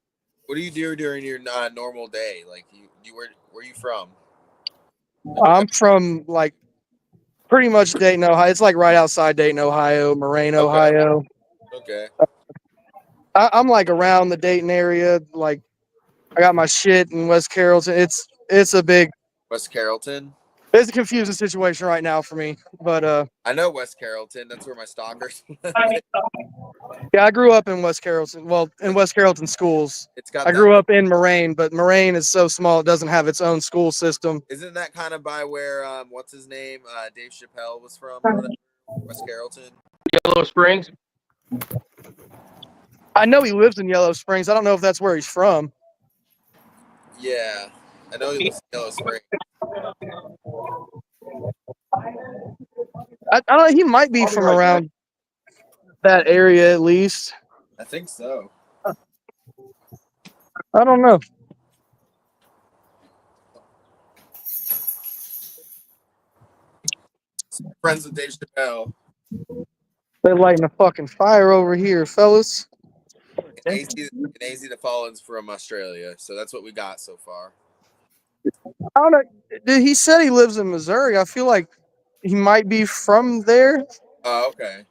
Speaker 3: do you do during your normal day? Like where are you from?
Speaker 5: I'm from like pretty much Dayton, Ohio. It's like right outside Dayton, Ohio, Moraine, Ohio.
Speaker 3: Okay.
Speaker 5: I'm like around the Dayton area. Like I got my shit in West Carrollton. It's a big
Speaker 3: West Carrollton.
Speaker 5: It's a confusing situation right now for me, but
Speaker 3: I know West Carrollton. That's where my stalkers.
Speaker 5: Yeah, I grew up in West Carrollton. Well, in West Carrollton schools.
Speaker 3: I
Speaker 5: grew up in Moraine, but Moraine is so small it doesn't have its own school system.
Speaker 3: Isn't that kind of by where what's his name? Dave Chappelle was from? West Carrollton.
Speaker 2: Yellow Springs.
Speaker 5: I know he lives in Yellow Springs. I don't know if that's where he's from.
Speaker 3: Yeah, I know he lives in Yellow Springs.
Speaker 5: I don't know. He might be from around that area at least.
Speaker 3: I think so.
Speaker 5: I don't know.
Speaker 3: Friends with Dave Chappelle.
Speaker 5: They're lighting a fucking fire over here, fellas.
Speaker 3: And AZ the Fallen's from Australia, so that's what we got so far.
Speaker 5: I don't know. He said he lives in Missouri. I feel like he might be from there.
Speaker 3: Oh, okay.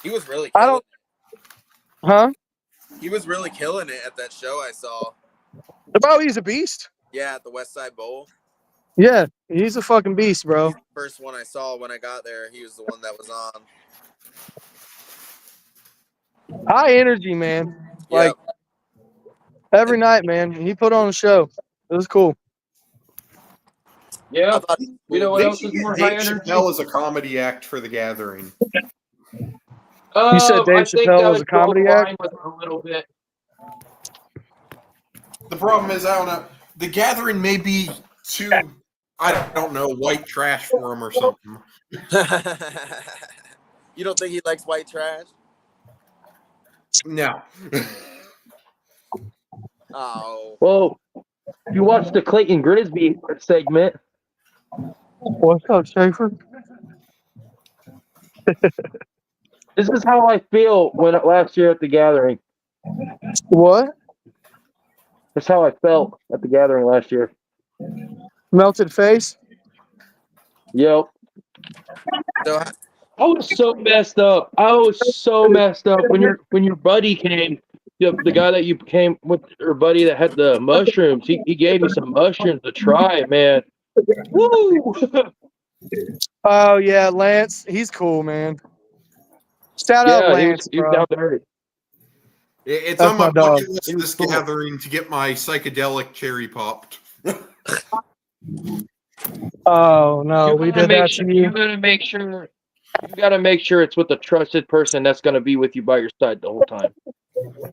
Speaker 3: He was really
Speaker 5: I
Speaker 3: killing
Speaker 5: don't, huh?
Speaker 3: it. He was really killing it at that show I saw.
Speaker 5: Bro, he's a beast.
Speaker 3: Yeah, at the West Side Bowl.
Speaker 5: Yeah, he's a fucking beast, bro.
Speaker 3: He's the first one I saw when I got there. He was the one that was on.
Speaker 5: High energy, man. Like every night, man. He put on a show. It was cool.
Speaker 2: Yeah.
Speaker 3: thought,
Speaker 2: You know what
Speaker 4: They
Speaker 2: else
Speaker 4: should
Speaker 2: is
Speaker 4: get
Speaker 2: more
Speaker 4: Dave
Speaker 2: high energy?
Speaker 4: Chappelle as a comedy act for The Gathering.
Speaker 5: You said Dave
Speaker 2: I think
Speaker 5: Chappelle
Speaker 2: that
Speaker 5: was a
Speaker 2: would go
Speaker 5: comedy
Speaker 2: in
Speaker 5: act?
Speaker 2: line with it a little bit.
Speaker 4: The problem is, I don't know. The Gathering may be too, I don't know, white trash for him or something.
Speaker 3: You don't think he likes white trash?
Speaker 4: No.
Speaker 3: Oh.
Speaker 2: Well, you watched the Clayton Grisby segment.
Speaker 5: What's up, Schaefer?
Speaker 2: This is how I feel when last year at the Gathering.
Speaker 5: What?
Speaker 2: That's how I felt at the Gathering last year.
Speaker 5: Melted face?
Speaker 3: So,
Speaker 2: Yep. I was so messed up. I was so messed up when your buddy came. The guy that you came with, your buddy that had the mushrooms. He gave me some mushrooms to try, man. Woo!
Speaker 5: Oh yeah, Lance. He's cool, man. Shout out
Speaker 2: Yeah,
Speaker 5: Lance,
Speaker 2: he was
Speaker 5: bro.
Speaker 2: down to earth.
Speaker 4: It's
Speaker 5: That's
Speaker 4: on my
Speaker 5: my dog.
Speaker 4: bucket list
Speaker 2: He was
Speaker 4: this
Speaker 2: cool.
Speaker 4: Gathering to get my psychedelic cherry popped.
Speaker 5: Oh no, we did that to
Speaker 2: You
Speaker 5: you.
Speaker 2: gotta make sure. You gotta make sure it's with a trusted person that's gonna be with you by your side the whole time.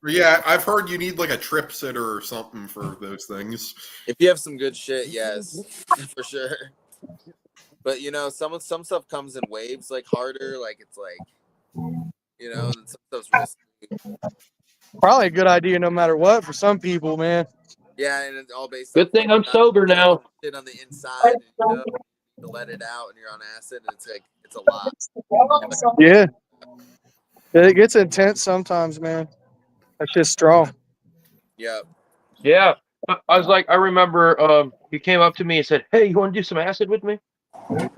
Speaker 4: Yeah, I've heard you need like a trip sitter or something for those things.
Speaker 3: if you have some good shit, yes, for sure. But you know, some stuff comes in waves, like harder, like it's like, you know, and some stuff's real.
Speaker 5: Probably a good idea no matter what for some people, man.
Speaker 3: Yeah, and it's all based
Speaker 2: Good
Speaker 3: off,
Speaker 2: thing
Speaker 3: like,
Speaker 2: I'm sober now.
Speaker 3: shit on the inside, and, you know, to let it out, and you're on acid, and it's like it's a lot.
Speaker 5: Yeah. It gets intense sometimes, man. That's just strong.
Speaker 3: Yeah.
Speaker 2: Yeah. I was like, I remember he came up to me and said, "Hey, you want to do some acid with me?"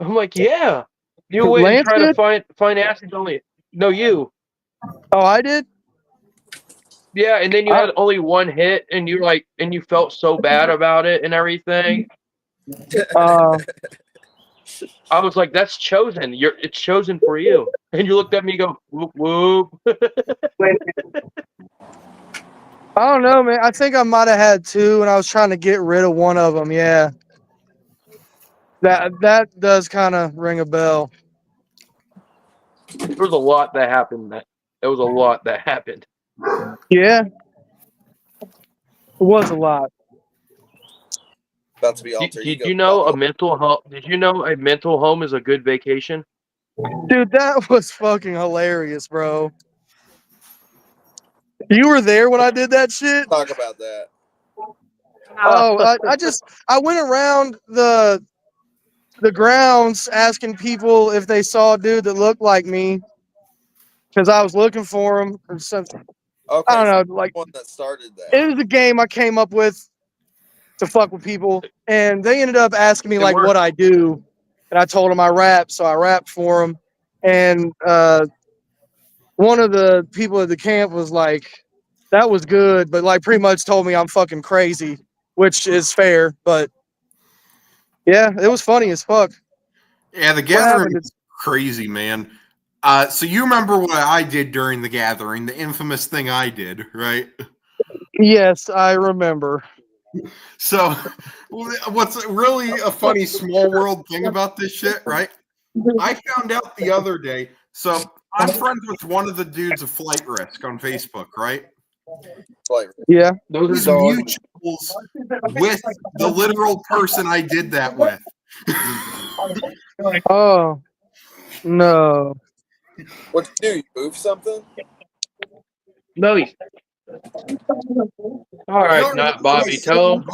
Speaker 2: I'm like, "Yeah." You went and
Speaker 5: Lance
Speaker 2: try to
Speaker 5: did?
Speaker 2: find acid only. No, you.
Speaker 5: Oh, I did?
Speaker 2: Yeah, and then you had only one hit, and you felt so bad about it and everything.
Speaker 5: Uh,
Speaker 2: I was like, "That's chosen. It's chosen for you." And you looked at me and go, "Whoop whoop."
Speaker 5: I don't know, man. I think I might have had two, and I was trying to get rid of one of them. Yeah, that does kind of ring a bell.
Speaker 2: There was a lot that happened. There was a lot that happened.
Speaker 5: Yeah, it was a lot.
Speaker 3: About to be
Speaker 2: Did you know a mental home? Did you know a mental home is a good vacation?
Speaker 5: Dude, that was fucking hilarious, bro. You were there when I did that shit?
Speaker 3: Talk about that.
Speaker 5: Oh, I went around the grounds asking people if they saw a dude that looked like me because I was looking for him or something.
Speaker 3: Okay,
Speaker 5: I don't
Speaker 3: so
Speaker 5: know, like
Speaker 3: the one that started that.
Speaker 5: it was a game I came up with to fuck with people, and they ended up asking me like what I do, and I told them I rap, so I rapped for them, and one of the people at the camp was like, "That was good," but like pretty much told me I'm fucking crazy, which is fair, but yeah, it was funny as fuck.
Speaker 4: Yeah, the Gathering is crazy, man. So you remember what I did during the Gathering, the infamous thing I did, right?
Speaker 5: Yes, I remember.
Speaker 4: So what's really a funny small world thing about this shit, right? I found out the other day. So I'm friends with one of the dudes of Flight Risk on Facebook, right?
Speaker 5: Yeah.
Speaker 2: Those
Speaker 4: He's mutuals with the literal person I did that with.
Speaker 5: Oh, no.
Speaker 3: What'd you do? You move something?
Speaker 2: No, he's all right. Not Bobby. Tell him.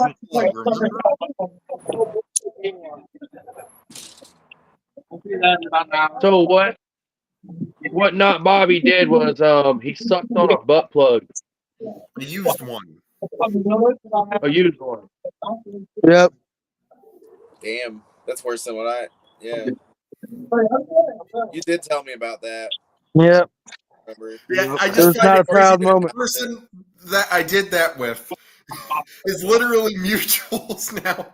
Speaker 2: So what? What not Bobby did was he sucked on a butt plug.
Speaker 4: I used one.
Speaker 2: A used one.
Speaker 5: Yep.
Speaker 3: Damn, that's worse than what I. Yeah. You did tell me about that.
Speaker 5: Yep.
Speaker 3: remember.
Speaker 4: Yeah, I
Speaker 5: It
Speaker 4: just
Speaker 5: was
Speaker 4: find
Speaker 5: not
Speaker 4: it
Speaker 5: a proud
Speaker 4: crazy that
Speaker 5: moment.
Speaker 4: the person that I did that with is literally mutuals now.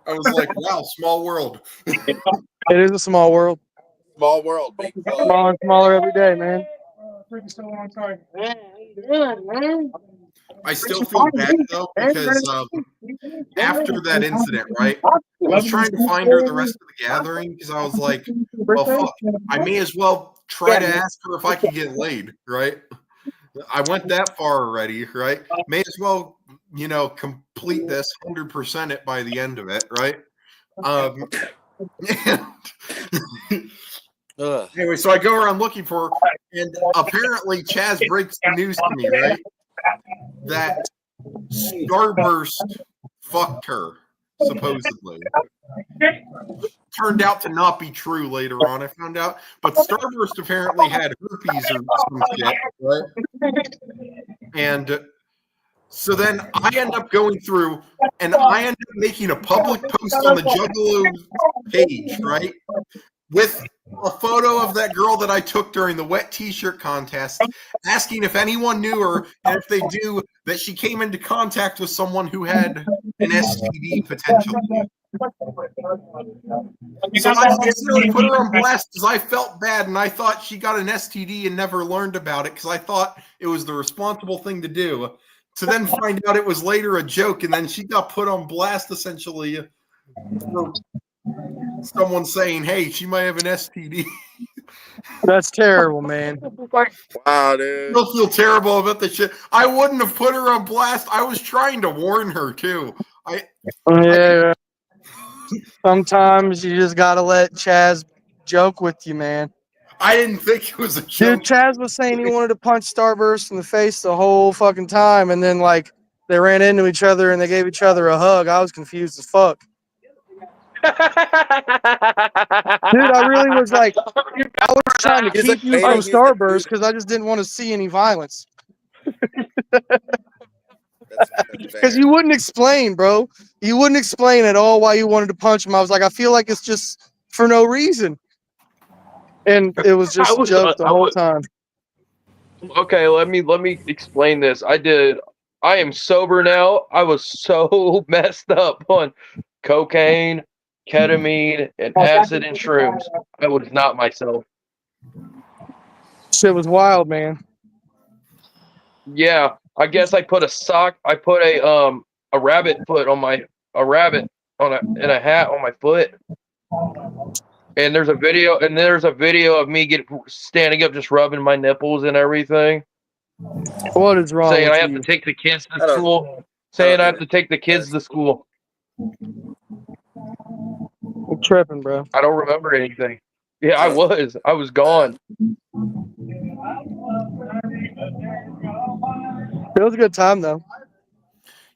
Speaker 4: I was like, wow, small world.
Speaker 5: It is a small world.
Speaker 3: Small world, big fun.
Speaker 5: Smaller and smaller every day, man.
Speaker 4: I still feel bad though because after that incident, right? I was trying to find her the rest of the gathering because I was like, well, fuck, I may as well try to ask her if I could get laid, right? I went that far already, right? May as well, complete this 100% it by the end of it, right? Anyway, so I go around looking for her, and apparently Chaz breaks the news to me, right? That Starburst fucked her, supposedly. Turned out to not be true later on, I found out. But Starburst apparently had herpes or some shit, right? And so then I end up going through, and I end up making a public post on the Juggalo page, right? With a photo of that girl that I took during the wet t-shirt contest, asking if anyone knew her, and if they do, that she came into contact with someone who had an STD potentially. So I don't necessarily put her on blast because I felt bad and I thought she got an STD and never learned about it because I thought it was the responsible thing to do. To then find out it was later a joke, and then she got put on blast essentially for someone saying, hey, she might have an STD.
Speaker 5: That's terrible, man.
Speaker 3: Wow, dude.
Speaker 4: I still feel terrible about this shit. I wouldn't have put her on blast. I was trying to warn her too.
Speaker 5: Yeah. Sometimes you just gotta let Chaz joke with you, man.
Speaker 4: I didn't think it was a
Speaker 5: Dude,
Speaker 4: joke.
Speaker 5: Chaz was saying he wanted to punch Starburst in the face the whole fucking time, and then like they ran into each other and they gave each other a hug. I was confused as fuck. Dude, I really was like, I was trying to
Speaker 3: He's
Speaker 5: keep
Speaker 3: like,
Speaker 5: you
Speaker 3: wait,
Speaker 5: from
Speaker 3: he's like,
Speaker 5: Starburst because I just didn't want to see any violence.
Speaker 3: That's
Speaker 5: Because
Speaker 3: fair.
Speaker 5: you wouldn't explain, bro. You wouldn't explain at all why you wanted to punch him. I was like, I feel like it's just for no reason. And it was just a joke the whole time.
Speaker 2: Okay, let me explain this. I am sober now. I was so messed up on cocaine, ketamine, and acid and shrooms. I was not myself.
Speaker 5: Shit was wild, man.
Speaker 2: Yeah, I guess I put a rabbit foot on a rabbit in a hat on my foot. And there's a video of me standing up just rubbing my nipples and everything.
Speaker 5: What is wrong
Speaker 2: Saying
Speaker 5: with
Speaker 2: I have
Speaker 5: you?
Speaker 2: to take the kids to school. Saying I have to take the kids to school.
Speaker 5: I'm tripping, bro.
Speaker 2: I don't remember anything. Yeah, I was gone.
Speaker 5: It was a good time though.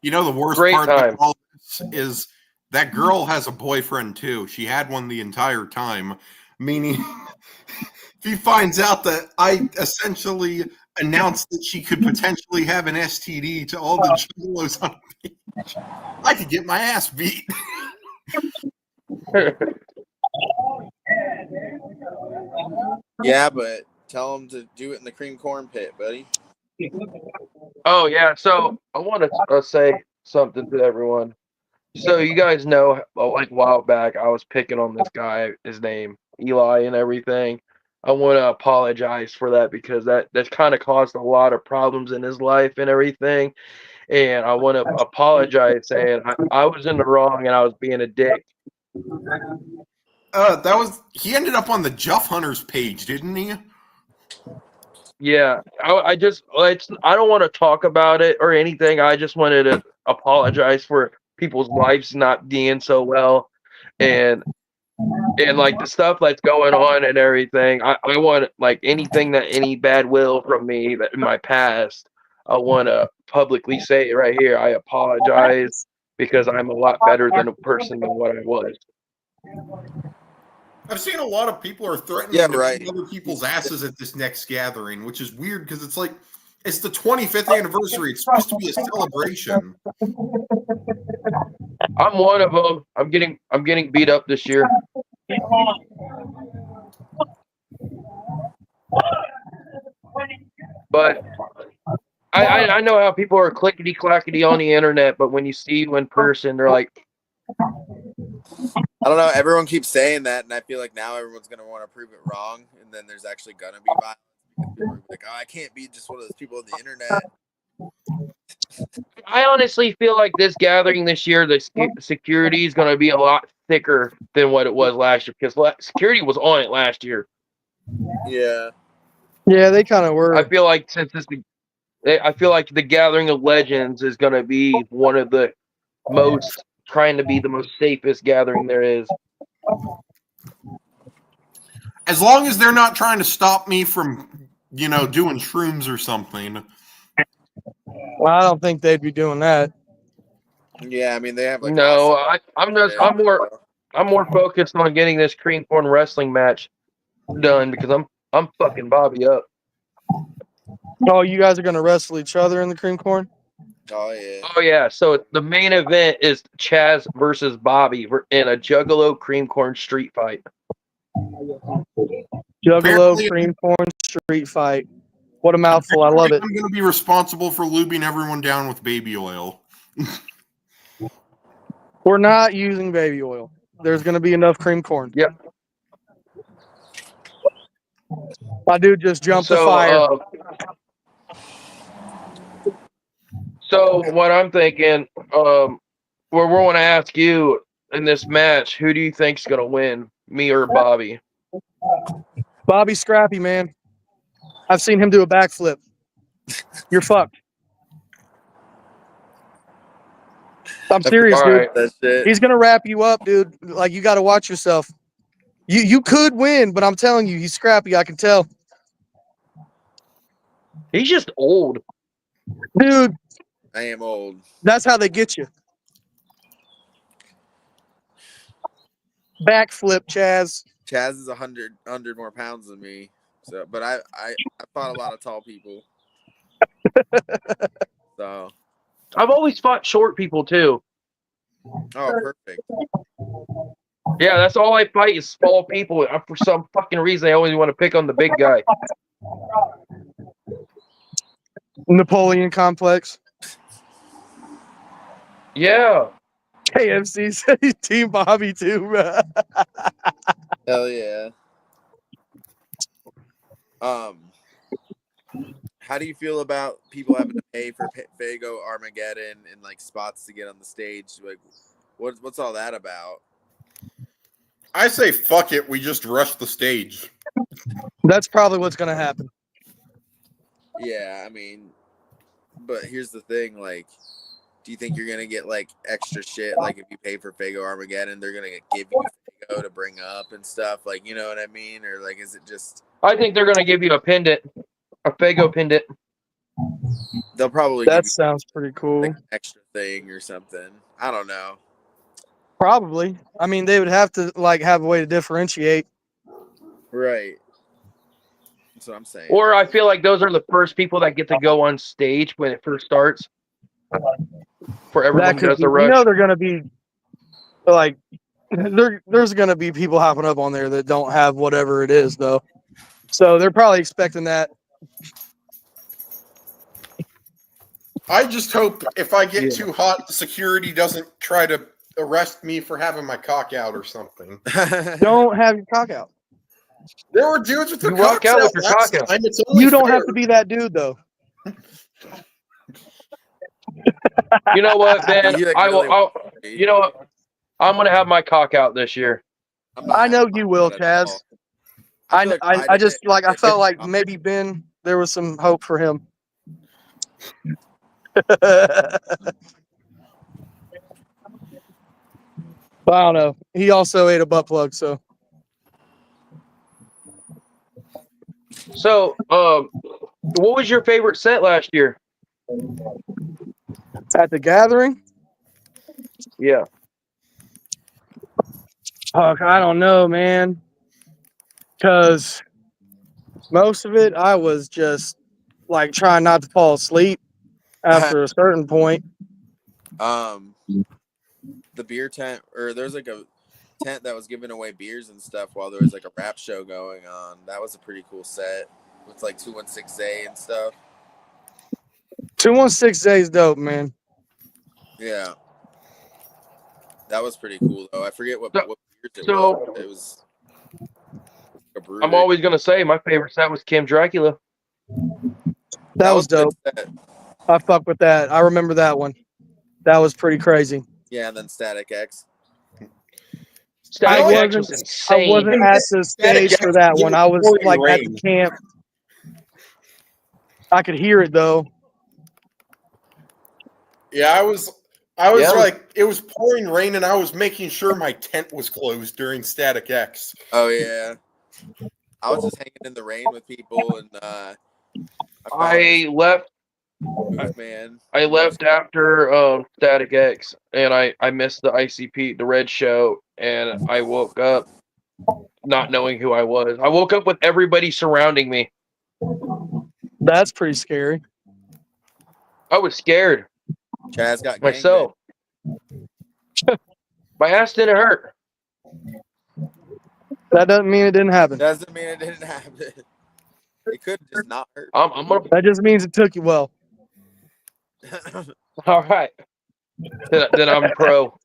Speaker 4: You know, the worst
Speaker 2: Great
Speaker 4: part
Speaker 2: time.
Speaker 4: about all this is that girl has a boyfriend too. She had one the entire time, meaning if he finds out that I essentially announced that she could potentially have an STD to all the juggalos on the page, I could get my ass beat.
Speaker 3: Yeah, but tell him to do it in the cream corn pit, buddy.
Speaker 2: Oh yeah, so I want to say something to everyone. So you guys know, like a while back, I was picking on this guy, his name Eli, and everything. I want to apologize for that because that kind of caused a lot of problems in his life and everything. And I want to apologize, saying I was in the wrong and I was being a dick.
Speaker 4: He ended up on the Juff Hunters page, didn't he?
Speaker 2: Yeah, I don't want to talk about it or anything. I just wanted to apologize for people's lives not being so well, and like the stuff that's going on and everything. I want like anything that any bad will from me that in my past. I want to publicly say it right here. I apologize because I'm a lot better than a person than what I was.
Speaker 4: I've seen a lot of people are threatening to beat other people's asses at this next gathering, which is weird because it's like it's the 25th anniversary. It's supposed to be a celebration.
Speaker 2: I'm one of them. I'm getting beat up this year. But I know how people are clickety clackety on the internet, but when you see you in person, they're like,
Speaker 3: I don't know. Everyone keeps saying that, and I feel like now everyone's gonna want to prove it wrong, and then there's actually gonna be violence because people are like, "Oh, I can't be just one of those people on the internet."
Speaker 2: I honestly feel like this gathering this year, the security is going to be a lot thicker than what it was last year because security was on it last year.
Speaker 3: Yeah.
Speaker 5: Yeah, they kind of were.
Speaker 2: I feel like I feel like the Gathering of Legends is going to be one of the most trying to be the most safest gathering there is.
Speaker 4: As long as they're not trying to stop me from, doing shrooms or something.
Speaker 5: Well, I don't think they'd be doing that.
Speaker 3: Yeah, I mean they have like
Speaker 2: No,
Speaker 3: awesome
Speaker 2: I'm more focused on getting this cream corn wrestling match done because I'm fucking Bobby up.
Speaker 5: Oh, you guys are gonna wrestle each other in the cream corn?
Speaker 3: Oh yeah.
Speaker 2: Oh yeah, so the main event is Chaz versus Bobby in a Juggalo cream corn street fight.
Speaker 5: Juggalo
Speaker 4: Apparently-
Speaker 5: cream corn street fight. What a mouthful! I love it.
Speaker 4: I'm going to be responsible for lubing everyone down with baby oil.
Speaker 5: We're not using baby oil. There's gonna be enough cream corn.
Speaker 2: Yep.
Speaker 5: My dude just jumped the fire.
Speaker 2: So what I'm thinking, we're going to ask you in this match, who do you think's going to win, me or Bobby?
Speaker 5: Bobby's scrappy, man. I've seen him do a backflip. You're fucked. I'm serious, dude.
Speaker 2: Right.
Speaker 3: That shit.
Speaker 5: He's gonna wrap you up, dude. Like you got to watch yourself. You could win, but I'm telling you, he's scrappy. I can tell,
Speaker 2: He's just old.
Speaker 5: dude.
Speaker 3: I am old.
Speaker 5: That's how they get you. Backflip, Chaz.
Speaker 3: Chaz is 100 more pounds than me. So, but I fought a lot of tall people. So.
Speaker 2: I've always fought short people too.
Speaker 3: Oh, perfect.
Speaker 2: Yeah, that's all I fight is small people. For some fucking reason, I always want to pick on the big guy.
Speaker 5: Napoleon complex.
Speaker 2: Yeah.
Speaker 5: KFC said he's Team Bobby too, bro.
Speaker 3: Hell yeah. How do you feel about people having to pay for Fago Armageddon and like spots to get on the stage? Like, what's all that about?
Speaker 4: I say fuck it. We just rush the stage.
Speaker 5: That's probably what's gonna happen.
Speaker 3: Yeah, I mean, but here's the thing: like, do you think you're gonna get like extra shit? Like, if you pay for Fago Armageddon, they're gonna give you Fago to bring up and stuff. Like, you know what I mean? Or like, is it just?
Speaker 2: I think they're going to give you a pendant, a Fago pendant.
Speaker 3: They'll probably
Speaker 5: That
Speaker 3: give you
Speaker 5: sounds pretty cool.
Speaker 3: like an extra thing or something. I don't know.
Speaker 5: Probably. I mean, they would have to like have a way to differentiate.
Speaker 3: Right. That's what I'm saying.
Speaker 2: Or I feel like those are the first people that get to go on stage when it first starts. For everyone
Speaker 5: That
Speaker 2: who does
Speaker 5: could be,
Speaker 2: the rush.
Speaker 5: you know, they're gonna be like, there's gonna be people hopping up on there that don't have whatever it is though. So they're probably expecting that.
Speaker 4: I just hope if I get too hot, the security doesn't try to arrest me for having my cock out or something.
Speaker 5: Don't have your cock out.
Speaker 4: There were dudes with their
Speaker 2: You walk
Speaker 4: cocks
Speaker 2: out
Speaker 4: out
Speaker 2: with your
Speaker 4: last
Speaker 2: cock out.
Speaker 4: time. It's only
Speaker 5: You don't
Speaker 4: fair.
Speaker 5: have to be that dude though.
Speaker 2: You know what, Ben?
Speaker 3: You, like,
Speaker 2: I will.
Speaker 3: really-
Speaker 2: You know what? I'm going to have my cock out this year.
Speaker 3: I'm not
Speaker 5: I know
Speaker 3: having
Speaker 5: you will,
Speaker 3: fun at
Speaker 5: Chaz.
Speaker 3: all. feel like
Speaker 5: I just
Speaker 3: did it.
Speaker 5: like I felt like maybe Ben, there was some hope for him. But I don't know. He also ate a butt plug, so
Speaker 2: So, what was your favorite set last year?
Speaker 5: at the gathering.
Speaker 2: Yeah.
Speaker 5: Fuck, I don't know, man. Because most of it, I was just like trying not to fall asleep after a certain point.
Speaker 3: The beer tent, or there's like a tent that was giving away beers and stuff while there was like a rap show going on. That was a pretty cool set with like 216A and stuff.
Speaker 5: 216J is dope, man.
Speaker 3: Yeah, that was pretty cool though. I forget what years it
Speaker 2: So-
Speaker 3: was. It was a brewery.
Speaker 2: I'm always gonna say my favorite set was Kim Dracula.
Speaker 5: That was
Speaker 3: a good
Speaker 5: dope.
Speaker 3: set.
Speaker 5: I fuck with that. I remember that one. That was pretty crazy.
Speaker 3: Yeah, and then Static X.
Speaker 2: Static
Speaker 5: I
Speaker 2: X was
Speaker 5: wasn't
Speaker 2: insane.
Speaker 5: at the stage for that one. I was like at the camp. I could hear it though.
Speaker 4: Yeah, I was
Speaker 2: Yeah.
Speaker 4: like, it was pouring rain, and I was making sure my tent was closed during Static X.
Speaker 3: Oh yeah, I was just hanging in the rain with people, and
Speaker 2: I left.
Speaker 3: Man,
Speaker 2: I left after Static X, and I missed the ICP, the Red Show, and I woke up not knowing who I was. I woke up with everybody surrounding me.
Speaker 5: That's pretty scary.
Speaker 2: I was scared
Speaker 3: Chaz got
Speaker 2: myself. My ass didn't hurt.
Speaker 5: That doesn't mean it didn't happen.
Speaker 3: Doesn't mean it didn't happen. It could just not hurt.
Speaker 2: I'm gonna.
Speaker 5: That just means it took you well.
Speaker 2: All right. Then I'm pro.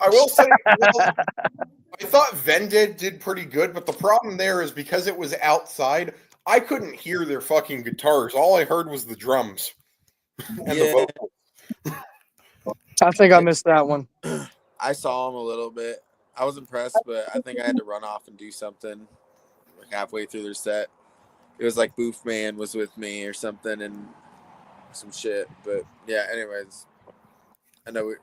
Speaker 4: I will say, well, I thought Vended did pretty good, but the problem there is because it was outside, I couldn't hear their fucking guitars. All I heard was the drums and the vocals.
Speaker 5: I think I missed that one.
Speaker 3: I saw him a little bit. I was impressed, but I think I had to run off and do something like halfway through their set. It was like Boof Man was with me or something and some shit. But yeah, anyways, I know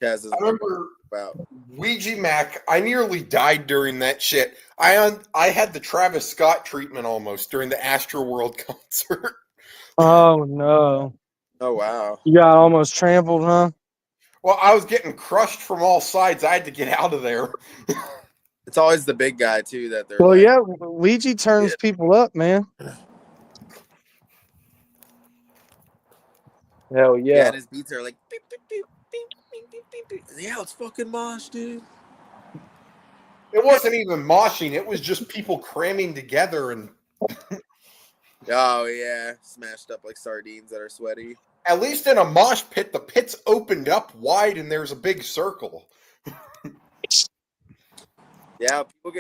Speaker 3: Chaz doesn't
Speaker 4: I remember
Speaker 3: about
Speaker 4: Ouija Mac. I nearly died during that shit. I had the Travis Scott treatment almost during the Astroworld concert.
Speaker 5: Oh no.
Speaker 3: Oh wow.
Speaker 5: You got almost trampled, huh?
Speaker 4: Well, I was getting crushed from all sides. I had to get out of there.
Speaker 3: It's always the big guy too that they're
Speaker 5: Well,
Speaker 3: like,
Speaker 5: yeah, Ouija turns people up, man.
Speaker 2: Hell
Speaker 3: yeah,
Speaker 2: yeah.
Speaker 3: and his beats are like beep, beep, beep, beep, beep, beep, beep, beep. Yeah, it's fucking mosh, dude.
Speaker 4: It wasn't even moshing. It was just people cramming together, and
Speaker 3: Oh yeah, smashed up like sardines that are sweaty.
Speaker 4: at least in a mosh pit, the pit's opened up wide and there's a big circle.
Speaker 3: Yeah, people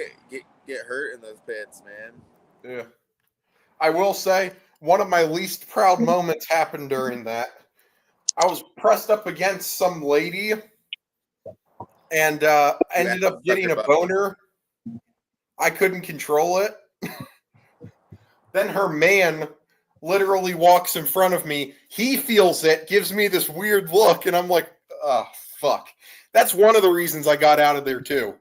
Speaker 3: get hurt in those pits, man.
Speaker 4: Yeah. I will say, one of my least proud moments happened during that. I was pressed up against some lady and ended up getting a boner. I couldn't control it. Then her man literally walks in front of me. He feels it, gives me this weird look, and I'm like, oh, fuck. That's one of the reasons I got out of there, too.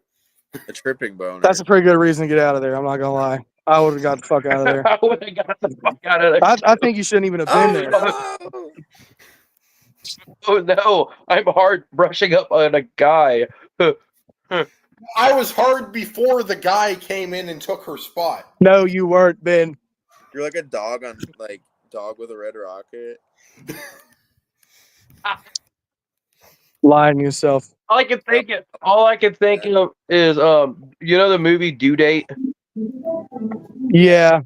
Speaker 3: A tripping boner.
Speaker 5: That's a pretty good reason to get out of there. I'm not gonna lie. I would have got the fuck out of there.
Speaker 2: I would have got the fuck out of there.
Speaker 5: I think you shouldn't even have been there.
Speaker 3: No!
Speaker 2: Oh no, I'm hard brushing up on a guy.
Speaker 4: I was hard before the guy came in and took her spot.
Speaker 5: No, you weren't, Ben.
Speaker 3: You're like a dog on like Dog with a Red Rocket.
Speaker 5: Lying to yourself.
Speaker 2: All I can think of is you know the movie Due Date?
Speaker 5: Yeah.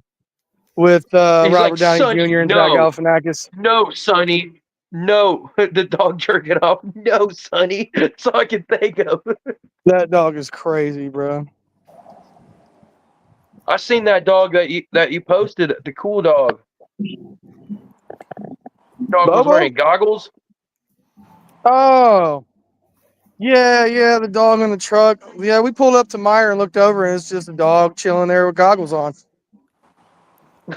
Speaker 5: With
Speaker 2: He's
Speaker 5: Robert
Speaker 2: like,
Speaker 5: Downey
Speaker 2: "Sonny,
Speaker 5: Jr. and
Speaker 2: no."
Speaker 5: Zach Galifianakis.
Speaker 2: No, Sonny. No. The dog jerking off. No, Sonny. That's all I can think of.
Speaker 5: That dog is crazy, bro.
Speaker 2: I seen that dog that you posted, the cool dog. Dog was
Speaker 5: Bobo?
Speaker 2: wearing goggles.
Speaker 5: Oh. Yeah, the dog in the truck. Yeah, we pulled up to Meyer and looked over, and it's just a dog chilling there with goggles on.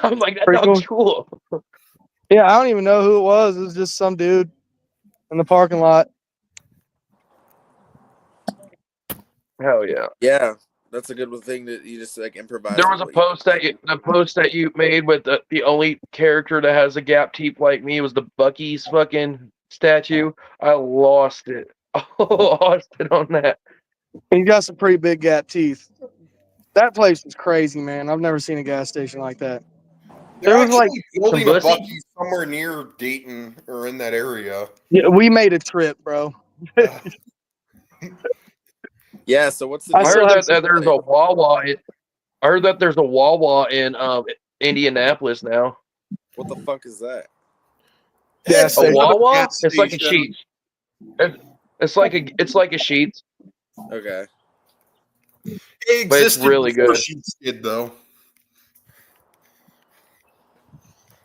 Speaker 2: I'm like, that
Speaker 5: Pretty
Speaker 2: dog's cool.
Speaker 5: Yeah, I don't even know who it was. It was just some dude in the parking lot.
Speaker 2: Hell yeah.
Speaker 3: Yeah, that's a good thing that you just like improvise.
Speaker 2: There was a post that you made with the only character that has a gap teeth like me was the Bucky's fucking statue. I lost it. I lost it on that.
Speaker 5: He's got some pretty big gap teeth. That place was crazy, man. I've never seen a gas station like that.
Speaker 4: They're
Speaker 5: There was like
Speaker 4: actually building
Speaker 2: some
Speaker 4: a
Speaker 2: pussy.
Speaker 4: Buc-ee's somewhere near Dayton or in that area.
Speaker 5: Yeah, we made a trip, bro.
Speaker 3: Yeah, so what's the
Speaker 5: I
Speaker 2: I
Speaker 5: still
Speaker 2: heard
Speaker 5: have
Speaker 2: that
Speaker 5: some-
Speaker 2: there's a Wawa. I heard that there's a Wawa in Indianapolis now.
Speaker 3: what the fuck is that?
Speaker 5: Gas
Speaker 2: A
Speaker 5: station.
Speaker 2: Wawa?
Speaker 4: Gas
Speaker 2: It's like a
Speaker 4: station.
Speaker 2: Sheetz. It's like a Sheetz,
Speaker 3: Okay.
Speaker 4: It
Speaker 2: but it's
Speaker 4: existed
Speaker 2: really
Speaker 4: before
Speaker 2: good.
Speaker 4: Sheetz did, though.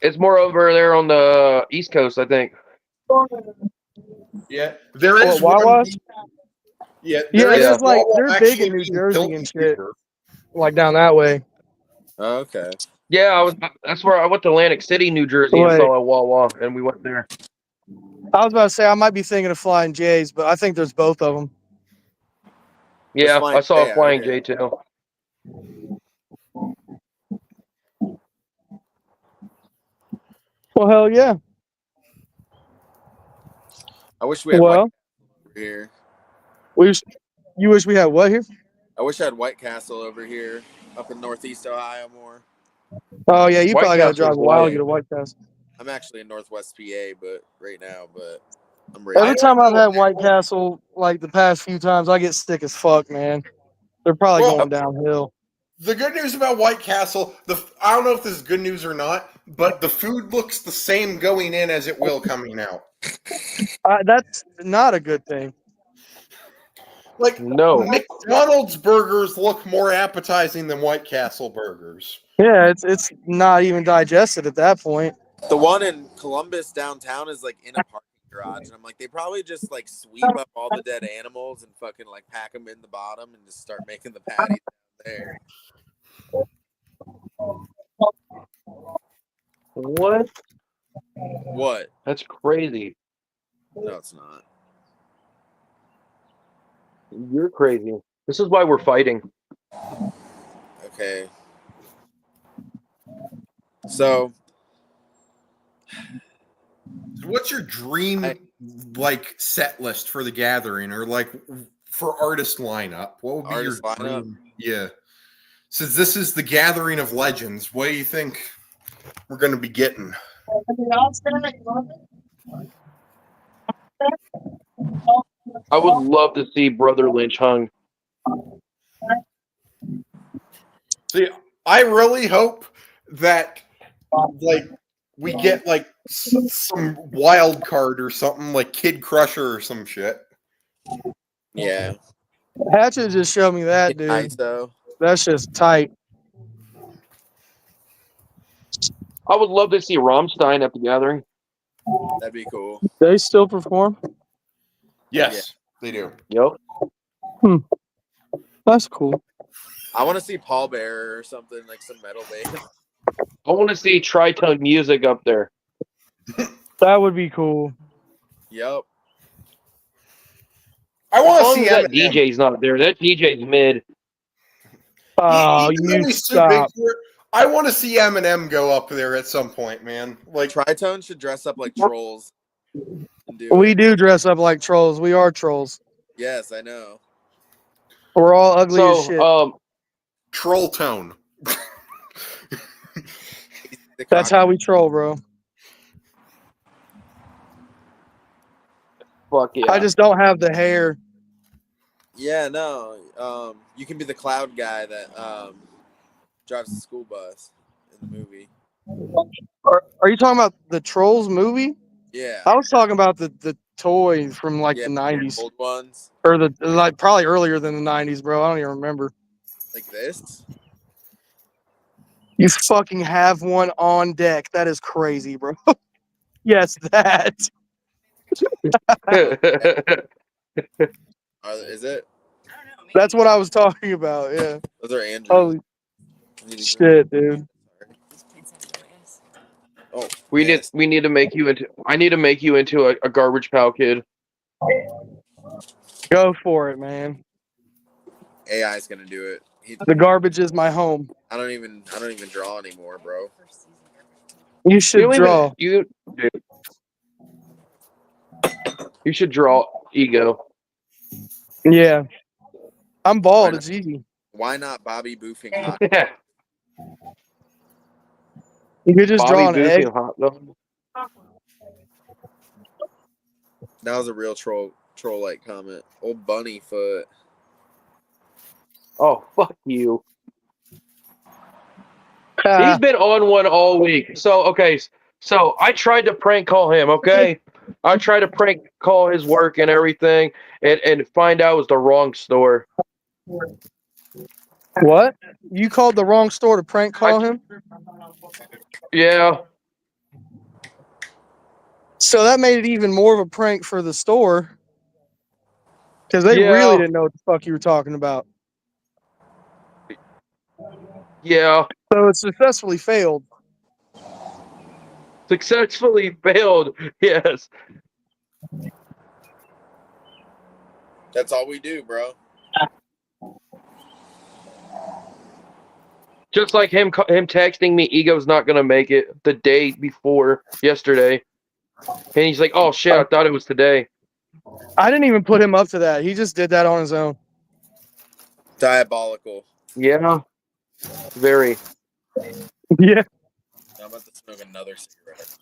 Speaker 2: It's more over there on the East Coast, I think.
Speaker 4: Yeah, there is
Speaker 5: What,
Speaker 4: one.
Speaker 5: Wawa's?
Speaker 4: Yeah,
Speaker 5: Yeah,
Speaker 2: is
Speaker 5: there's like
Speaker 4: Wawa
Speaker 5: they're big in
Speaker 4: actually
Speaker 5: New
Speaker 4: being
Speaker 5: Jersey
Speaker 4: built
Speaker 5: and shit,
Speaker 4: here.
Speaker 5: like down that way.
Speaker 3: Okay.
Speaker 2: Yeah, that's where I went to Atlantic City, New Jersey, and
Speaker 5: Wait.
Speaker 2: saw a Wawa, and we went there.
Speaker 5: I was about to say I might be thinking of Flying J's, but I think there's both of them.
Speaker 2: Yeah,
Speaker 3: Flying
Speaker 2: I saw
Speaker 3: J,
Speaker 2: a Flying
Speaker 3: okay.
Speaker 2: J too.
Speaker 5: Well, hell yeah.
Speaker 3: I wish we had
Speaker 5: Well,
Speaker 3: White Castle over here.
Speaker 5: You wish we had what here?
Speaker 3: I wish I had White Castle over here, up in Northeast Ohio more.
Speaker 5: Oh yeah, you
Speaker 2: White
Speaker 5: probably got to
Speaker 2: Castle's
Speaker 5: drive a while to
Speaker 3: nice.
Speaker 5: get a White Castle.
Speaker 3: I'm actually in Northwest PA, but right now, I'm
Speaker 5: Every
Speaker 3: ready.
Speaker 5: time I've had White Castle, like the past few times, I get sick as fuck, man. They're probably
Speaker 4: Well,
Speaker 5: going downhill.
Speaker 4: The good news about White Castle, I don't know if this is good news or not, but the food looks the same going in as it will coming out.
Speaker 5: That's not a good thing.
Speaker 4: Like,
Speaker 2: No.
Speaker 4: McDonald's burgers look more appetizing than White Castle burgers.
Speaker 5: Yeah, it's not even digested at that point.
Speaker 3: The one in Columbus downtown is like in a parking garage, and I'm like, they probably just like sweep up all the dead animals and fucking like pack them in the bottom and just start making the patties down there.
Speaker 2: What?
Speaker 3: What?
Speaker 2: That's crazy.
Speaker 3: No, it's not.
Speaker 2: You're crazy. This is why we're fighting.
Speaker 3: Okay. So,
Speaker 4: What's your dream like set list for the gathering, or like for artist lineup? What would be
Speaker 3: Artist
Speaker 4: your
Speaker 3: lineup?
Speaker 4: dream? Yeah. Since this is the gathering of legends, what do you think we're going to be getting?
Speaker 2: I would love to see Brother Lynch hung.
Speaker 4: See, I really hope that like we get like some wild card or something, like Kid Crusher or some shit.
Speaker 3: Yeah.
Speaker 5: Hatchet just showed me that, dude.
Speaker 3: ISO.
Speaker 5: That's just tight.
Speaker 2: I would love to see Rammstein at the gathering.
Speaker 3: That'd be cool.
Speaker 5: They still perform?
Speaker 4: Yes, they do.
Speaker 2: Yep.
Speaker 5: That's cool.
Speaker 3: I want to see Paul Bearer or something, like some metal band.
Speaker 2: I want to see TRITONE music up there.
Speaker 5: That would be cool.
Speaker 3: Yep.
Speaker 4: I
Speaker 2: As
Speaker 4: want to
Speaker 2: long
Speaker 4: see
Speaker 2: as that
Speaker 4: Eminem.
Speaker 2: DJ's not there. That DJ's mid.
Speaker 5: Oh,
Speaker 4: He's
Speaker 5: you
Speaker 4: really too big
Speaker 5: stop.
Speaker 4: for it. I want to see Eminem go up there at some point, man. Like,
Speaker 3: Tritone should dress up like trolls. And do
Speaker 5: We
Speaker 3: it.
Speaker 5: do dress up like trolls. We are trolls.
Speaker 3: Yes, I know.
Speaker 5: We're all ugly as shit.
Speaker 4: Troll Tone.
Speaker 5: That's how we troll, bro.
Speaker 2: Fuck yeah.
Speaker 5: I just don't have the hair.
Speaker 3: Yeah, no. You can be the cloud guy that drives the school bus in the movie.
Speaker 5: Are you talking about the Trolls movie?
Speaker 3: Yeah.
Speaker 5: I was talking about the toy from like
Speaker 3: Yeah,
Speaker 5: the 90s.
Speaker 3: Old ones.
Speaker 5: Or the like probably earlier than the 90s, bro. I don't even remember.
Speaker 3: Like this?
Speaker 5: You fucking have one on deck. That is crazy, bro. Yes, that.
Speaker 3: Is it?
Speaker 5: That's what I was talking about. Yeah.
Speaker 3: Those are Andrews.
Speaker 5: Holy shit, dude.
Speaker 3: Oh,
Speaker 2: we need to make you into. I need to make you into a Garbage Pail Kid.
Speaker 5: Go for it, man.
Speaker 3: AI's gonna do it.
Speaker 5: The garbage is my home.
Speaker 3: I don't even draw anymore, bro.
Speaker 5: You should draw.
Speaker 2: You should draw Ego.
Speaker 5: Yeah. I'm bald. It's easy.
Speaker 3: Why not Bobby boofing hot?
Speaker 2: Yeah.
Speaker 5: You could just draw an egg.
Speaker 2: Hot, though.
Speaker 3: That was a real troll-like comment. Old bunny foot.
Speaker 2: Oh, fuck you. He's been on one all week. So, okay. So I tried to prank call him, okay? I tried to prank call his work and everything and find out it was the wrong store.
Speaker 5: What? You called the wrong store to prank call him?
Speaker 2: Yeah.
Speaker 5: So that made it even more of a prank for the store. Because they really didn't know what the fuck you were talking about.
Speaker 2: Yeah.
Speaker 5: So it successfully failed.
Speaker 2: Successfully failed. Yes.
Speaker 3: That's all we do, bro.
Speaker 2: Just like him texting me, Ego's not gonna make it the day before yesterday, and he's like, "Oh shit, I thought it was today."
Speaker 5: I didn't even put him up to that. He just did that on his own.
Speaker 3: Diabolical.
Speaker 2: Yeah, very.
Speaker 5: Yeah.
Speaker 3: I'm about to smoke another cigarette.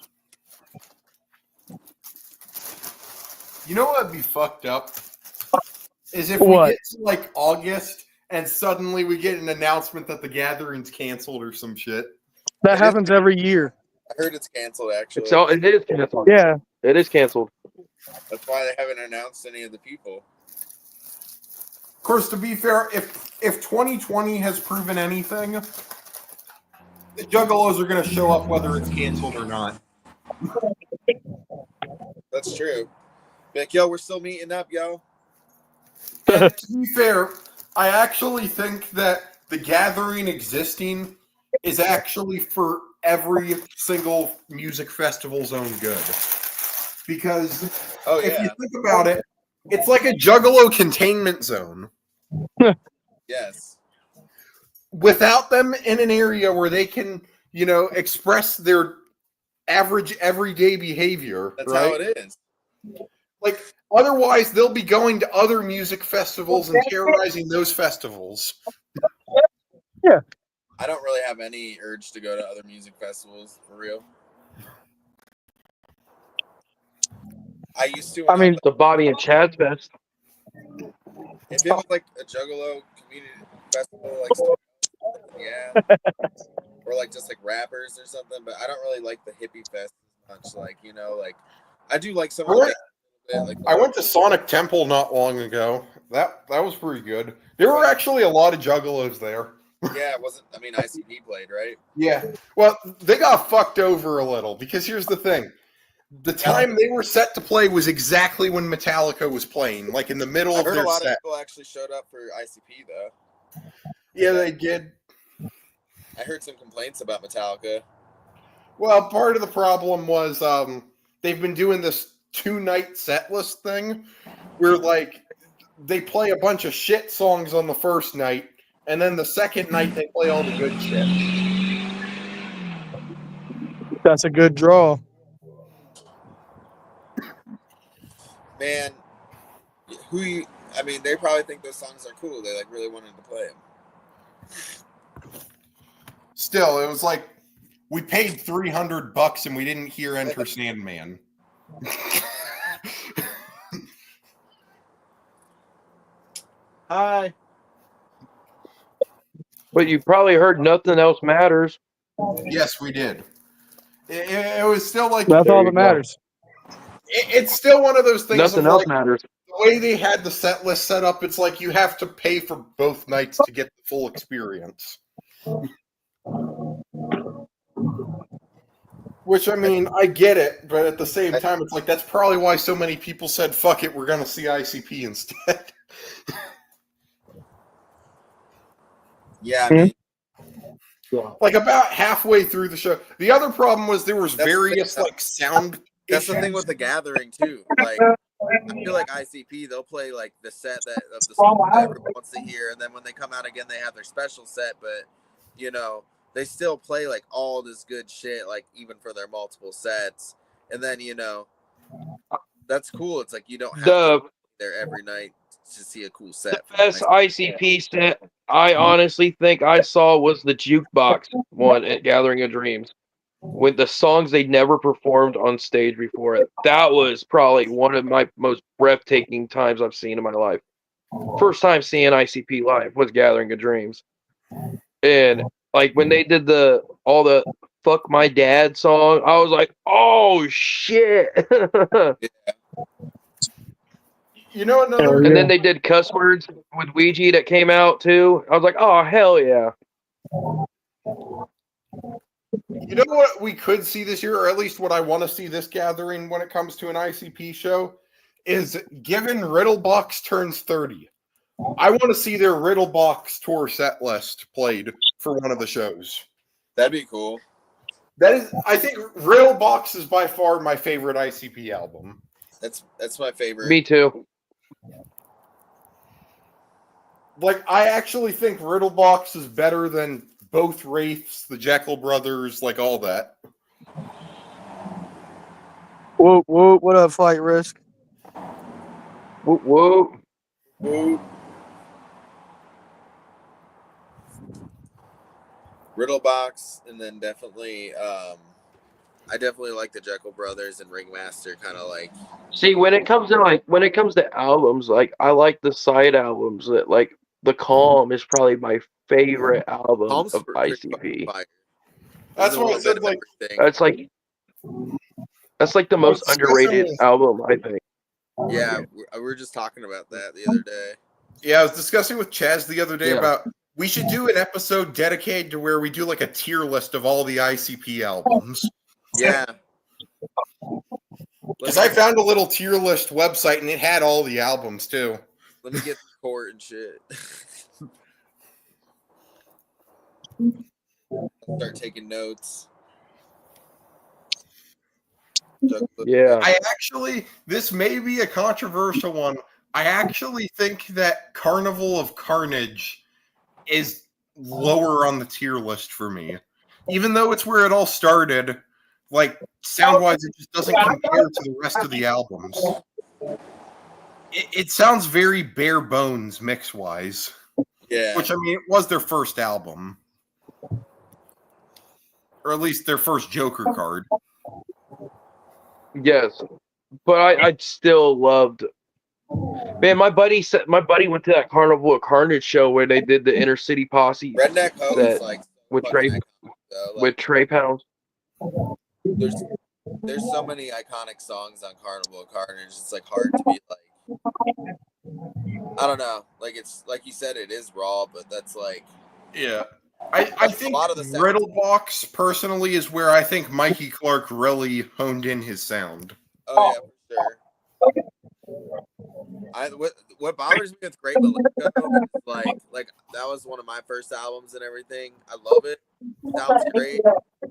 Speaker 4: You know what would be fucked up? Is if
Speaker 5: What?
Speaker 4: we get to like August and suddenly we get an announcement that the gathering's canceled or some shit.
Speaker 5: That happens every year.
Speaker 3: I heard it's canceled, actually.
Speaker 2: So it is canceled.
Speaker 5: Yeah.
Speaker 2: It is canceled.
Speaker 3: That's why they haven't announced any of the people.
Speaker 4: Of course, to be fair, if 2020 has proven anything, the Juggalos are going to show up whether it's canceled or not.
Speaker 3: That's true. Like, yo, we're still meeting up, yo.
Speaker 4: And to be fair, I actually think that the gathering existing is actually for every single music festival's own good. Because if you think about it, it's like a Juggalo containment zone.
Speaker 3: Yes.
Speaker 4: Without them in an area where they can, express their average everyday behavior.
Speaker 3: That's
Speaker 4: right?
Speaker 3: how it is.
Speaker 4: Like, otherwise, they'll be going to other music festivals and terrorizing those festivals.
Speaker 5: Yeah.
Speaker 3: I don't really have any urge to go to other music festivals, for real. I used to.
Speaker 5: I mean,
Speaker 2: the Bobby and Chad's fest.
Speaker 3: If it was like a Juggalo community festival, like yeah, or like just like rappers or something, but I don't really like the hippie fest as much. Like like I do like some of the.
Speaker 4: I went to Sonic Temple not long ago. That was pretty good. There were actually a lot of Juggalos there.
Speaker 3: Yeah, it wasn't. I mean, ICP played, right?
Speaker 4: Yeah. Well, they got fucked over a little because here's the thing. The time they were set to play was exactly when Metallica was playing, like in the middle of their set. I heard a lot of
Speaker 3: people actually showed up for ICP, though.
Speaker 4: Yeah, they did.
Speaker 3: I heard some complaints about Metallica.
Speaker 4: Well, part of the problem was they've been doing this 2-night set list thing where, like, they play a bunch of shit songs on the first night, and then the second night they play all the good shit.
Speaker 5: That's a good draw.
Speaker 3: Man, I mean, they probably think those songs are cool. They like really wanted to play them.
Speaker 4: Still, it was like we paid $300 and we didn't hear Enter Sandman.
Speaker 5: Hi.
Speaker 2: But you probably heard Nothing Else Matters.
Speaker 4: Yes, we did. It was still like
Speaker 5: that's all that matters.
Speaker 4: It's still one of those things.
Speaker 2: Nothing else matters.
Speaker 4: The way they had the set list set up, it's like you have to pay for both nights to get the full experience. Which, I mean, I get it, but at the same time, it's like that's probably why so many people said, fuck it, we're going to see ICP instead.
Speaker 3: Yeah, I mean,
Speaker 4: like about halfway through the show. The other problem was there was various like sound.
Speaker 3: That's the thing with the gathering too. Like I feel like ICP, they'll play like the set of the song that everyone wants to hear, and then when they come out again, they have their special set. But they still play like all this good shit, like even for their multiple sets. And then that's cool. It's like you don't have to be there every night to see a cool set.
Speaker 2: The best ICP set I honestly think I saw was the jukebox one at Gathering of Dreams, with the songs they never performed on stage before it. That was probably one of my most breathtaking times I've seen in my life. First time seeing ICP live was Gathering of Dreams. And like when they did all the "Fuck My Dad" song, I was like, "Oh shit!"
Speaker 4: You know another.
Speaker 2: And then they did cuss words with Ouija that came out too. I was like, "Oh hell yeah!"
Speaker 4: You know what we could see this year, or at least what I want to see this gathering when it comes to an ICP show, is given Riddlebox turns 30. I want to see their Riddlebox tour set list played for one of the shows.
Speaker 3: That'd be cool.
Speaker 4: That is, I think Riddlebox is by far my favorite ICP album.
Speaker 3: That's my favorite.
Speaker 2: Me too.
Speaker 4: Like, I actually think Riddlebox is better than both Wraiths, the Jekyll Brothers, like all that.
Speaker 5: Whoop whoop! What up, Flight Risk?
Speaker 2: Whoop whoop.
Speaker 3: Woo. Riddlebox, and then definitely, I definitely like the Jekyll Brothers and Ringmaster, kind of like.
Speaker 2: See, when it comes to albums, like I like the side albums. That like The Calm is probably my favorite album
Speaker 3: Palms
Speaker 2: of
Speaker 3: pretty
Speaker 2: ICP.
Speaker 3: fire.
Speaker 4: That's
Speaker 3: There's a
Speaker 4: what I
Speaker 3: little
Speaker 4: said.
Speaker 3: bit of
Speaker 4: Like,
Speaker 3: everything.
Speaker 2: That's like the most
Speaker 4: discussing
Speaker 2: underrated
Speaker 4: with-
Speaker 2: album, I think.
Speaker 3: Yeah, we were just talking about that the other day.
Speaker 4: yeah, I was discussing with Chaz the other day
Speaker 2: Yeah.
Speaker 4: about we should do an episode dedicated to where we do like a tier list of all the ICP albums.
Speaker 3: Yeah.
Speaker 4: Because I found a little tier list website and it had all the albums too.
Speaker 3: Let me get the court and shit. I'll start taking notes.
Speaker 2: Yeah.
Speaker 4: I actually, this may be a controversial one. I actually think that Carnival of Carnage is lower on the tier list for me. Even though it's where it all started, like, sound-wise, it just doesn't compare to the rest of the albums. It sounds very bare bones mix-wise.
Speaker 3: Yeah.
Speaker 4: Which, I mean, it was their first album. Or at least their first Joker card.
Speaker 2: Yes, but I still loved. Man, my buddy went to that Carnival of Carnage show where they did the Inner City Posse
Speaker 3: Redneck Hoes,
Speaker 2: set
Speaker 3: like
Speaker 2: with
Speaker 3: fucking
Speaker 2: Trey
Speaker 3: iconic, though. Like,
Speaker 2: with Trey Pounds.
Speaker 3: there's so many iconic songs on Carnival of Carnage. It's like hard to be like, I don't know. Like, it's like you said, it is raw, but that's like,
Speaker 4: Yeah. I think
Speaker 3: a lot of the sounds-
Speaker 4: Riddlebox personally is where I think Mikey Clark really honed in his sound.
Speaker 3: oh yeah, for sure. What bothers me with Great Malenko is like that was one of my first albums and everything. I love it. Sounds great,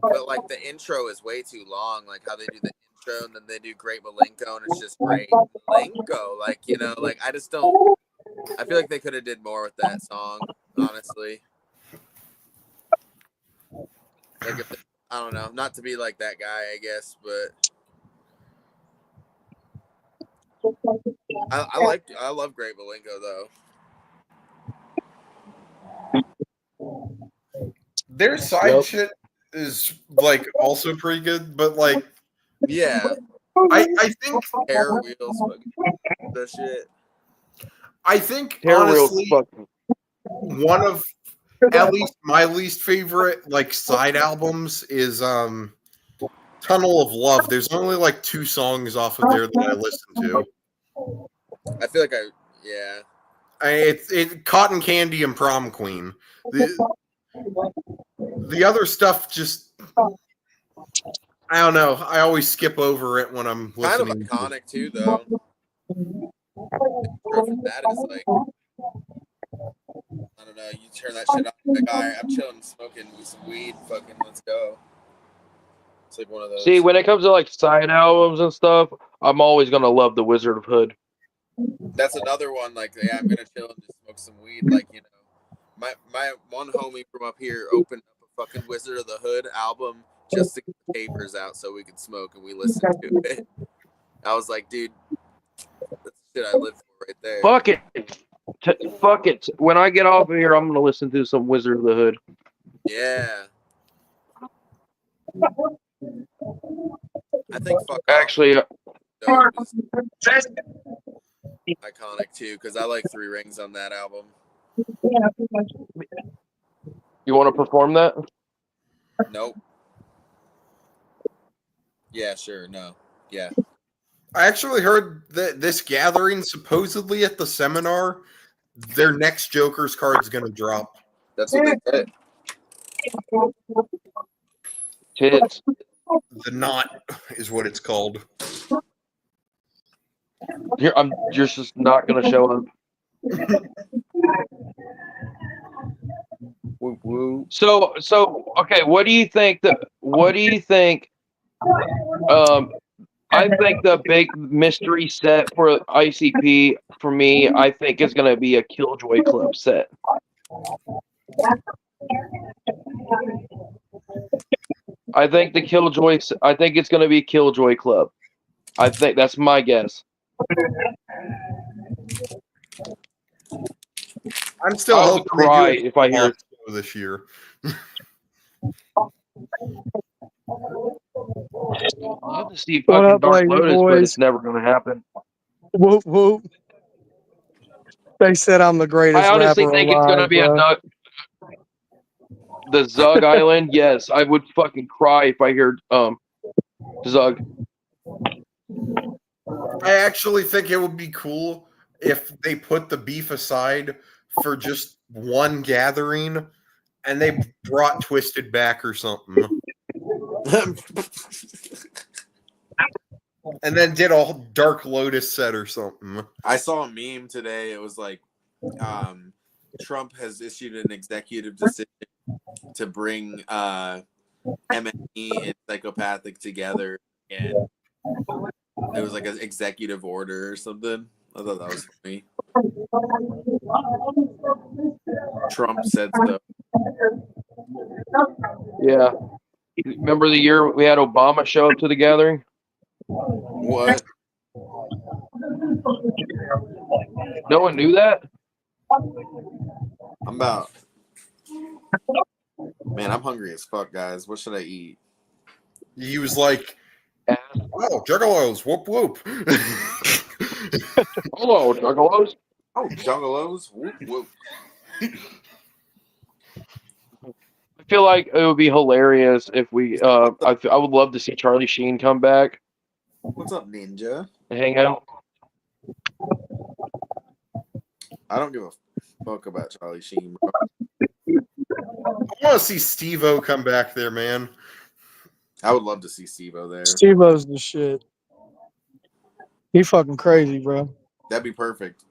Speaker 3: but like the intro is way too long. Like how they do the intro and then they do Great Malenko and it's just Great Malenko. Like, you know, like I just don't. I feel like they could have did more with that song, honestly. Like if I don't know, not to be like that guy, I guess, but I love Great Malenko though.
Speaker 4: Their side shit is like also pretty good, but like
Speaker 3: Yeah,
Speaker 4: I think
Speaker 3: Hair Wheels, the shit.
Speaker 4: I think
Speaker 2: Hair Wheels
Speaker 4: honestly
Speaker 2: fucking.
Speaker 4: one of at least my least favorite like side albums is Tunnel of Love. There's only like 2 songs off of there that I listen to.
Speaker 3: I feel like yeah.
Speaker 4: It's Cotton Candy and Prom Queen. The other stuff just I don't know. I always skip over it when I'm
Speaker 3: Kind of
Speaker 4: listening.
Speaker 3: iconic too, though. That is like, I don't know. You turn that shit on, like, all right, I'm chilling, smoking with some weed. Fucking, let's go. It's like one of those.
Speaker 2: See, when it comes to like side albums and stuff, I'm always gonna love the Wizard of Hood.
Speaker 3: That's another one. Like, yeah, I'm gonna chill and just smoke some weed. Like, you know, my one homie from up here opened up a fucking Wizard of the Hood album just to get the papers out so we could smoke, and we listened to it. I was like, dude, that's the shit I live for right there.
Speaker 2: Fuck it, fuck it. When I get off of here, I'm gonna listen to some Wizard of the Hood.
Speaker 3: Yeah. I think fuck
Speaker 2: Actually,
Speaker 3: Off is iconic too, because I like Three Rings on that album.
Speaker 2: you want to perform that?
Speaker 3: Nope. Yeah, sure. No. Yeah.
Speaker 4: I actually heard that this gathering, supposedly at the seminar, their next Joker's card's going to drop.
Speaker 3: That's what they said.
Speaker 2: Tits.
Speaker 4: The Knot is what it's called.
Speaker 2: You're just not gonna show up.
Speaker 3: Woo woo.
Speaker 2: So okay. What do you think? I think the big mystery set for ICP for me, I think is gonna be a Killjoy Club set. I think it's gonna be Killjoy Club. I think that's my guess.
Speaker 4: I'm still
Speaker 2: I would
Speaker 4: hoping they
Speaker 2: cry
Speaker 4: do
Speaker 2: if I hear
Speaker 4: show this year.
Speaker 2: I'd love to see
Speaker 5: What
Speaker 2: fucking
Speaker 5: up,
Speaker 2: Dark
Speaker 5: lady
Speaker 2: Lotus, but
Speaker 5: boys?
Speaker 2: it's never gonna happen.
Speaker 5: Whoop whoop. They said I'm the greatest
Speaker 2: I honestly
Speaker 5: rapper
Speaker 2: think it's gonna
Speaker 5: alive,
Speaker 2: be
Speaker 5: bro.
Speaker 2: the Zug Island. Yes, I would fucking cry if I heard Zug.
Speaker 4: I actually think it would be cool if they put the beef aside for just one gathering and they brought Twisted back or something. And then did a Dark Lotus set or something.
Speaker 3: I saw a meme today. It was like, Trump has issued an executive decision to bring MNE and Psychopathic together, and it was like an executive order or something. I thought that was funny. Trump said so.
Speaker 2: Yeah. Remember the year we had Obama show up to the gathering?
Speaker 3: What?
Speaker 2: No one knew that?
Speaker 3: Man, I'm hungry as fuck, guys. What should I eat?
Speaker 4: He was like, "Oh, juggalos, whoop whoop."
Speaker 2: Hello, juggalos.
Speaker 3: Oh, juggalos, whoop whoop.
Speaker 2: I feel like it would be hilarious if we. I would love to see Charlie Sheen come back
Speaker 3: What's up, Ninja?
Speaker 2: and hang out.
Speaker 3: I don't give a fuck about Charlie Sheen, bro.
Speaker 4: I want to see Steve-O come back there, man.
Speaker 3: I would love to see Steve-O there.
Speaker 5: Steve-O's the shit. He fucking crazy, bro.
Speaker 3: That'd be perfect.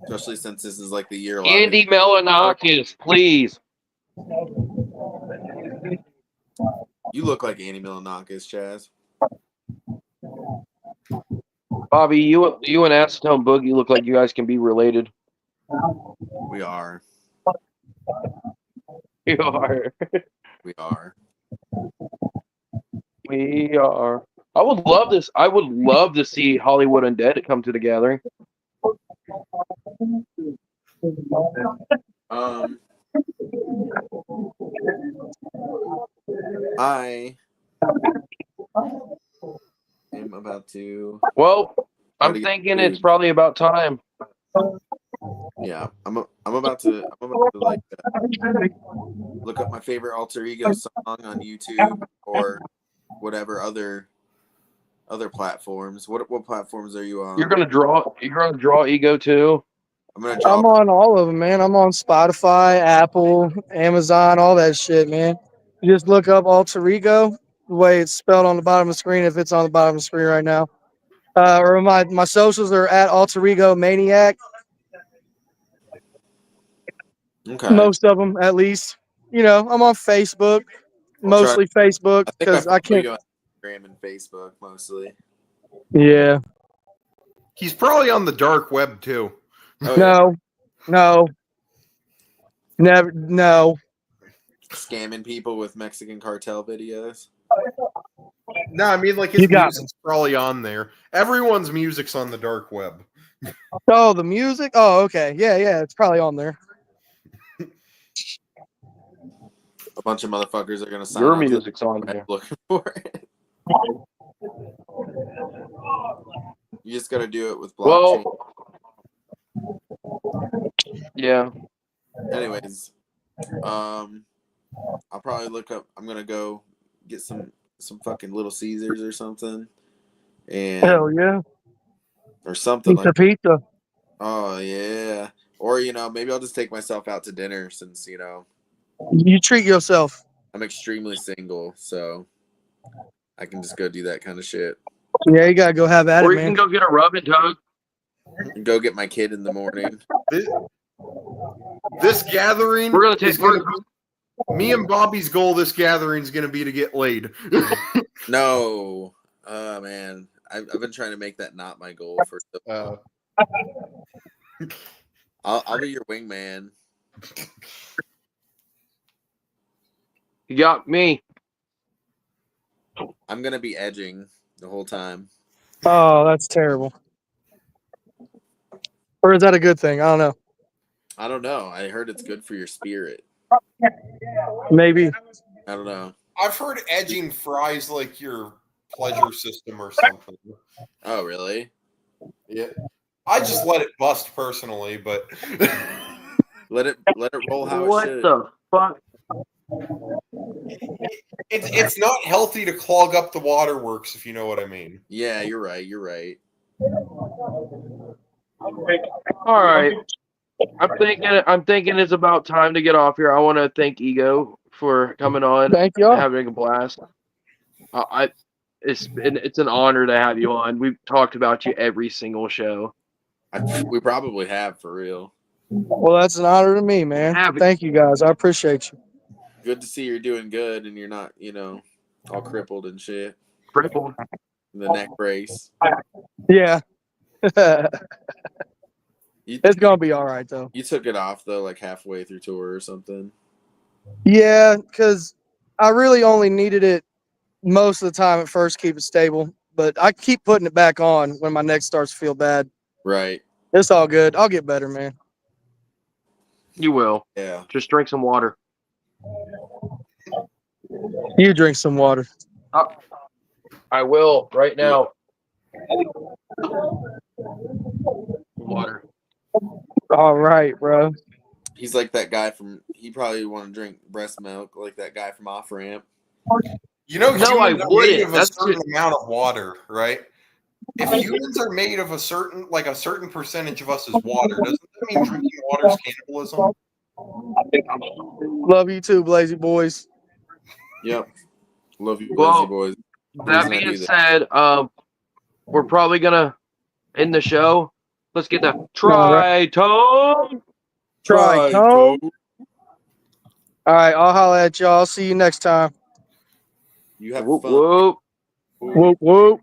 Speaker 3: Especially since this is like the year.
Speaker 2: Andy Melanakis, please.
Speaker 3: You look like Andy Milonakis, Chaz.
Speaker 2: Bobby, you and Acetone Boogie look like you guys can be related.
Speaker 3: We are.
Speaker 2: You are.
Speaker 3: We are.
Speaker 2: We are. I would love this. I would love to see Hollywood Undead come to the gathering.
Speaker 3: I am about to.
Speaker 2: Well, I'm thinking it's probably about time.
Speaker 3: Yeah, I'm about to like look up my favorite alter ego song on YouTube or whatever other platforms. What platforms are you on?
Speaker 2: You're gonna draw ego too.
Speaker 5: I'm on all of them, man. I'm on Spotify, Apple, Amazon, all that shit, man. You just look up Altarego, the way it's spelled on the bottom of the screen, if it's on the bottom of the screen right now. Or my socials are at Altarego Maniac.
Speaker 3: Okay.
Speaker 5: Most of them, at least. You know, I'm on Facebook, mostly Facebook, because I can't.
Speaker 3: You on Instagram and Facebook mostly.
Speaker 5: Yeah.
Speaker 4: He's probably on the dark web too.
Speaker 5: Oh, no. Never. No.
Speaker 3: Scamming people with Mexican cartel videos.
Speaker 4: No, I mean like his music's probably on there. Everyone's music's on the dark web.
Speaker 5: Oh, the music? Oh, okay. Yeah, it's probably on there.
Speaker 3: A bunch of motherfuckers are gonna sign
Speaker 2: Your
Speaker 3: on to
Speaker 2: music's on there.
Speaker 3: looking for it. You just gotta do it with blockchain.
Speaker 2: Well, yeah.
Speaker 3: Anyways, I'll probably look up. I'm gonna go get some some fucking Little Caesars or something,
Speaker 5: Hell
Speaker 3: and
Speaker 5: yeah.
Speaker 3: or something
Speaker 5: Pizza,
Speaker 3: like.
Speaker 5: pizza.
Speaker 3: Oh yeah, or maybe I'll just take myself out to dinner since
Speaker 5: You treat yourself.
Speaker 3: I'm extremely single, so I can just go do that kind of shit
Speaker 5: Yeah, you gotta go have at
Speaker 2: Or
Speaker 5: it,
Speaker 2: you can
Speaker 5: man.
Speaker 2: go get a rub and tug.
Speaker 3: and go get my kid in the morning.
Speaker 4: This gathering
Speaker 2: We're gonna take.
Speaker 4: is gonna be, me and Bobby's goal. This gathering is gonna be to get laid.
Speaker 3: No, oh man, I've been trying to make that not my goal for. I'll be your wingman.
Speaker 2: You got me.
Speaker 3: I'm gonna be edging the whole time.
Speaker 5: Oh, that's terrible. Or is that a good thing? I don't know.
Speaker 3: I don't know. I heard it's good for your spirit.
Speaker 5: Maybe.
Speaker 3: I don't know.
Speaker 4: I've heard edging fries like your pleasure system or something.
Speaker 3: Oh really?
Speaker 4: Yeah, I just let it bust personally, but
Speaker 3: Let it roll how it
Speaker 2: What
Speaker 3: should.
Speaker 2: the fuck?
Speaker 4: it's not healthy to clog up the waterworks, if you know what I mean.
Speaker 3: Yeah, you're right. You're right.
Speaker 2: All right. I'm thinking it's about time to get off here. I want to thank Ego for coming on,
Speaker 5: Thank y'all.
Speaker 2: having a blast. It's an honor to have you on. We've talked about you every single show.
Speaker 3: We probably have for real.
Speaker 5: Well, that's an honor to me, man. Thank you guys. I appreciate you.
Speaker 3: Good to see you're doing good and you're not, all crippled and shit.
Speaker 2: Crippled.
Speaker 3: The neck brace.
Speaker 5: Yeah.
Speaker 3: You,
Speaker 5: It's gonna be all right though.
Speaker 3: you took it off though, like halfway through tour or something.
Speaker 5: Yeah, because I really only needed it most of the time at first, keep it stable. But I keep putting it back on when my neck starts to feel bad.
Speaker 3: Right.
Speaker 5: It's all good. I'll get better, man.
Speaker 2: You will.
Speaker 3: Yeah.
Speaker 2: Just drink some water.
Speaker 5: You drink some water.
Speaker 2: I will right now. Water.
Speaker 5: All right, bro.
Speaker 3: He's like that guy he probably want to drink breast milk, like that guy from Off Ramp.
Speaker 4: You know,
Speaker 2: No, I
Speaker 4: humans are
Speaker 2: wouldn't.
Speaker 4: made of a
Speaker 2: That's
Speaker 4: certain amount of water, right? If humans are made of a certain percentage of us is water, doesn't that mean drinking water is cannibalism?
Speaker 5: Love you too, Blazy boys.
Speaker 3: Yep. Love you,
Speaker 2: Well,
Speaker 3: Blizzy boys.
Speaker 2: That being said, we're probably gonna end the show. Let's get the TRITONE.
Speaker 5: TRITONE. All right, I'll holler at y'all. See you next time.
Speaker 3: You have
Speaker 2: Whoop,
Speaker 3: fun.
Speaker 2: whoop.
Speaker 5: Whoop, whoop.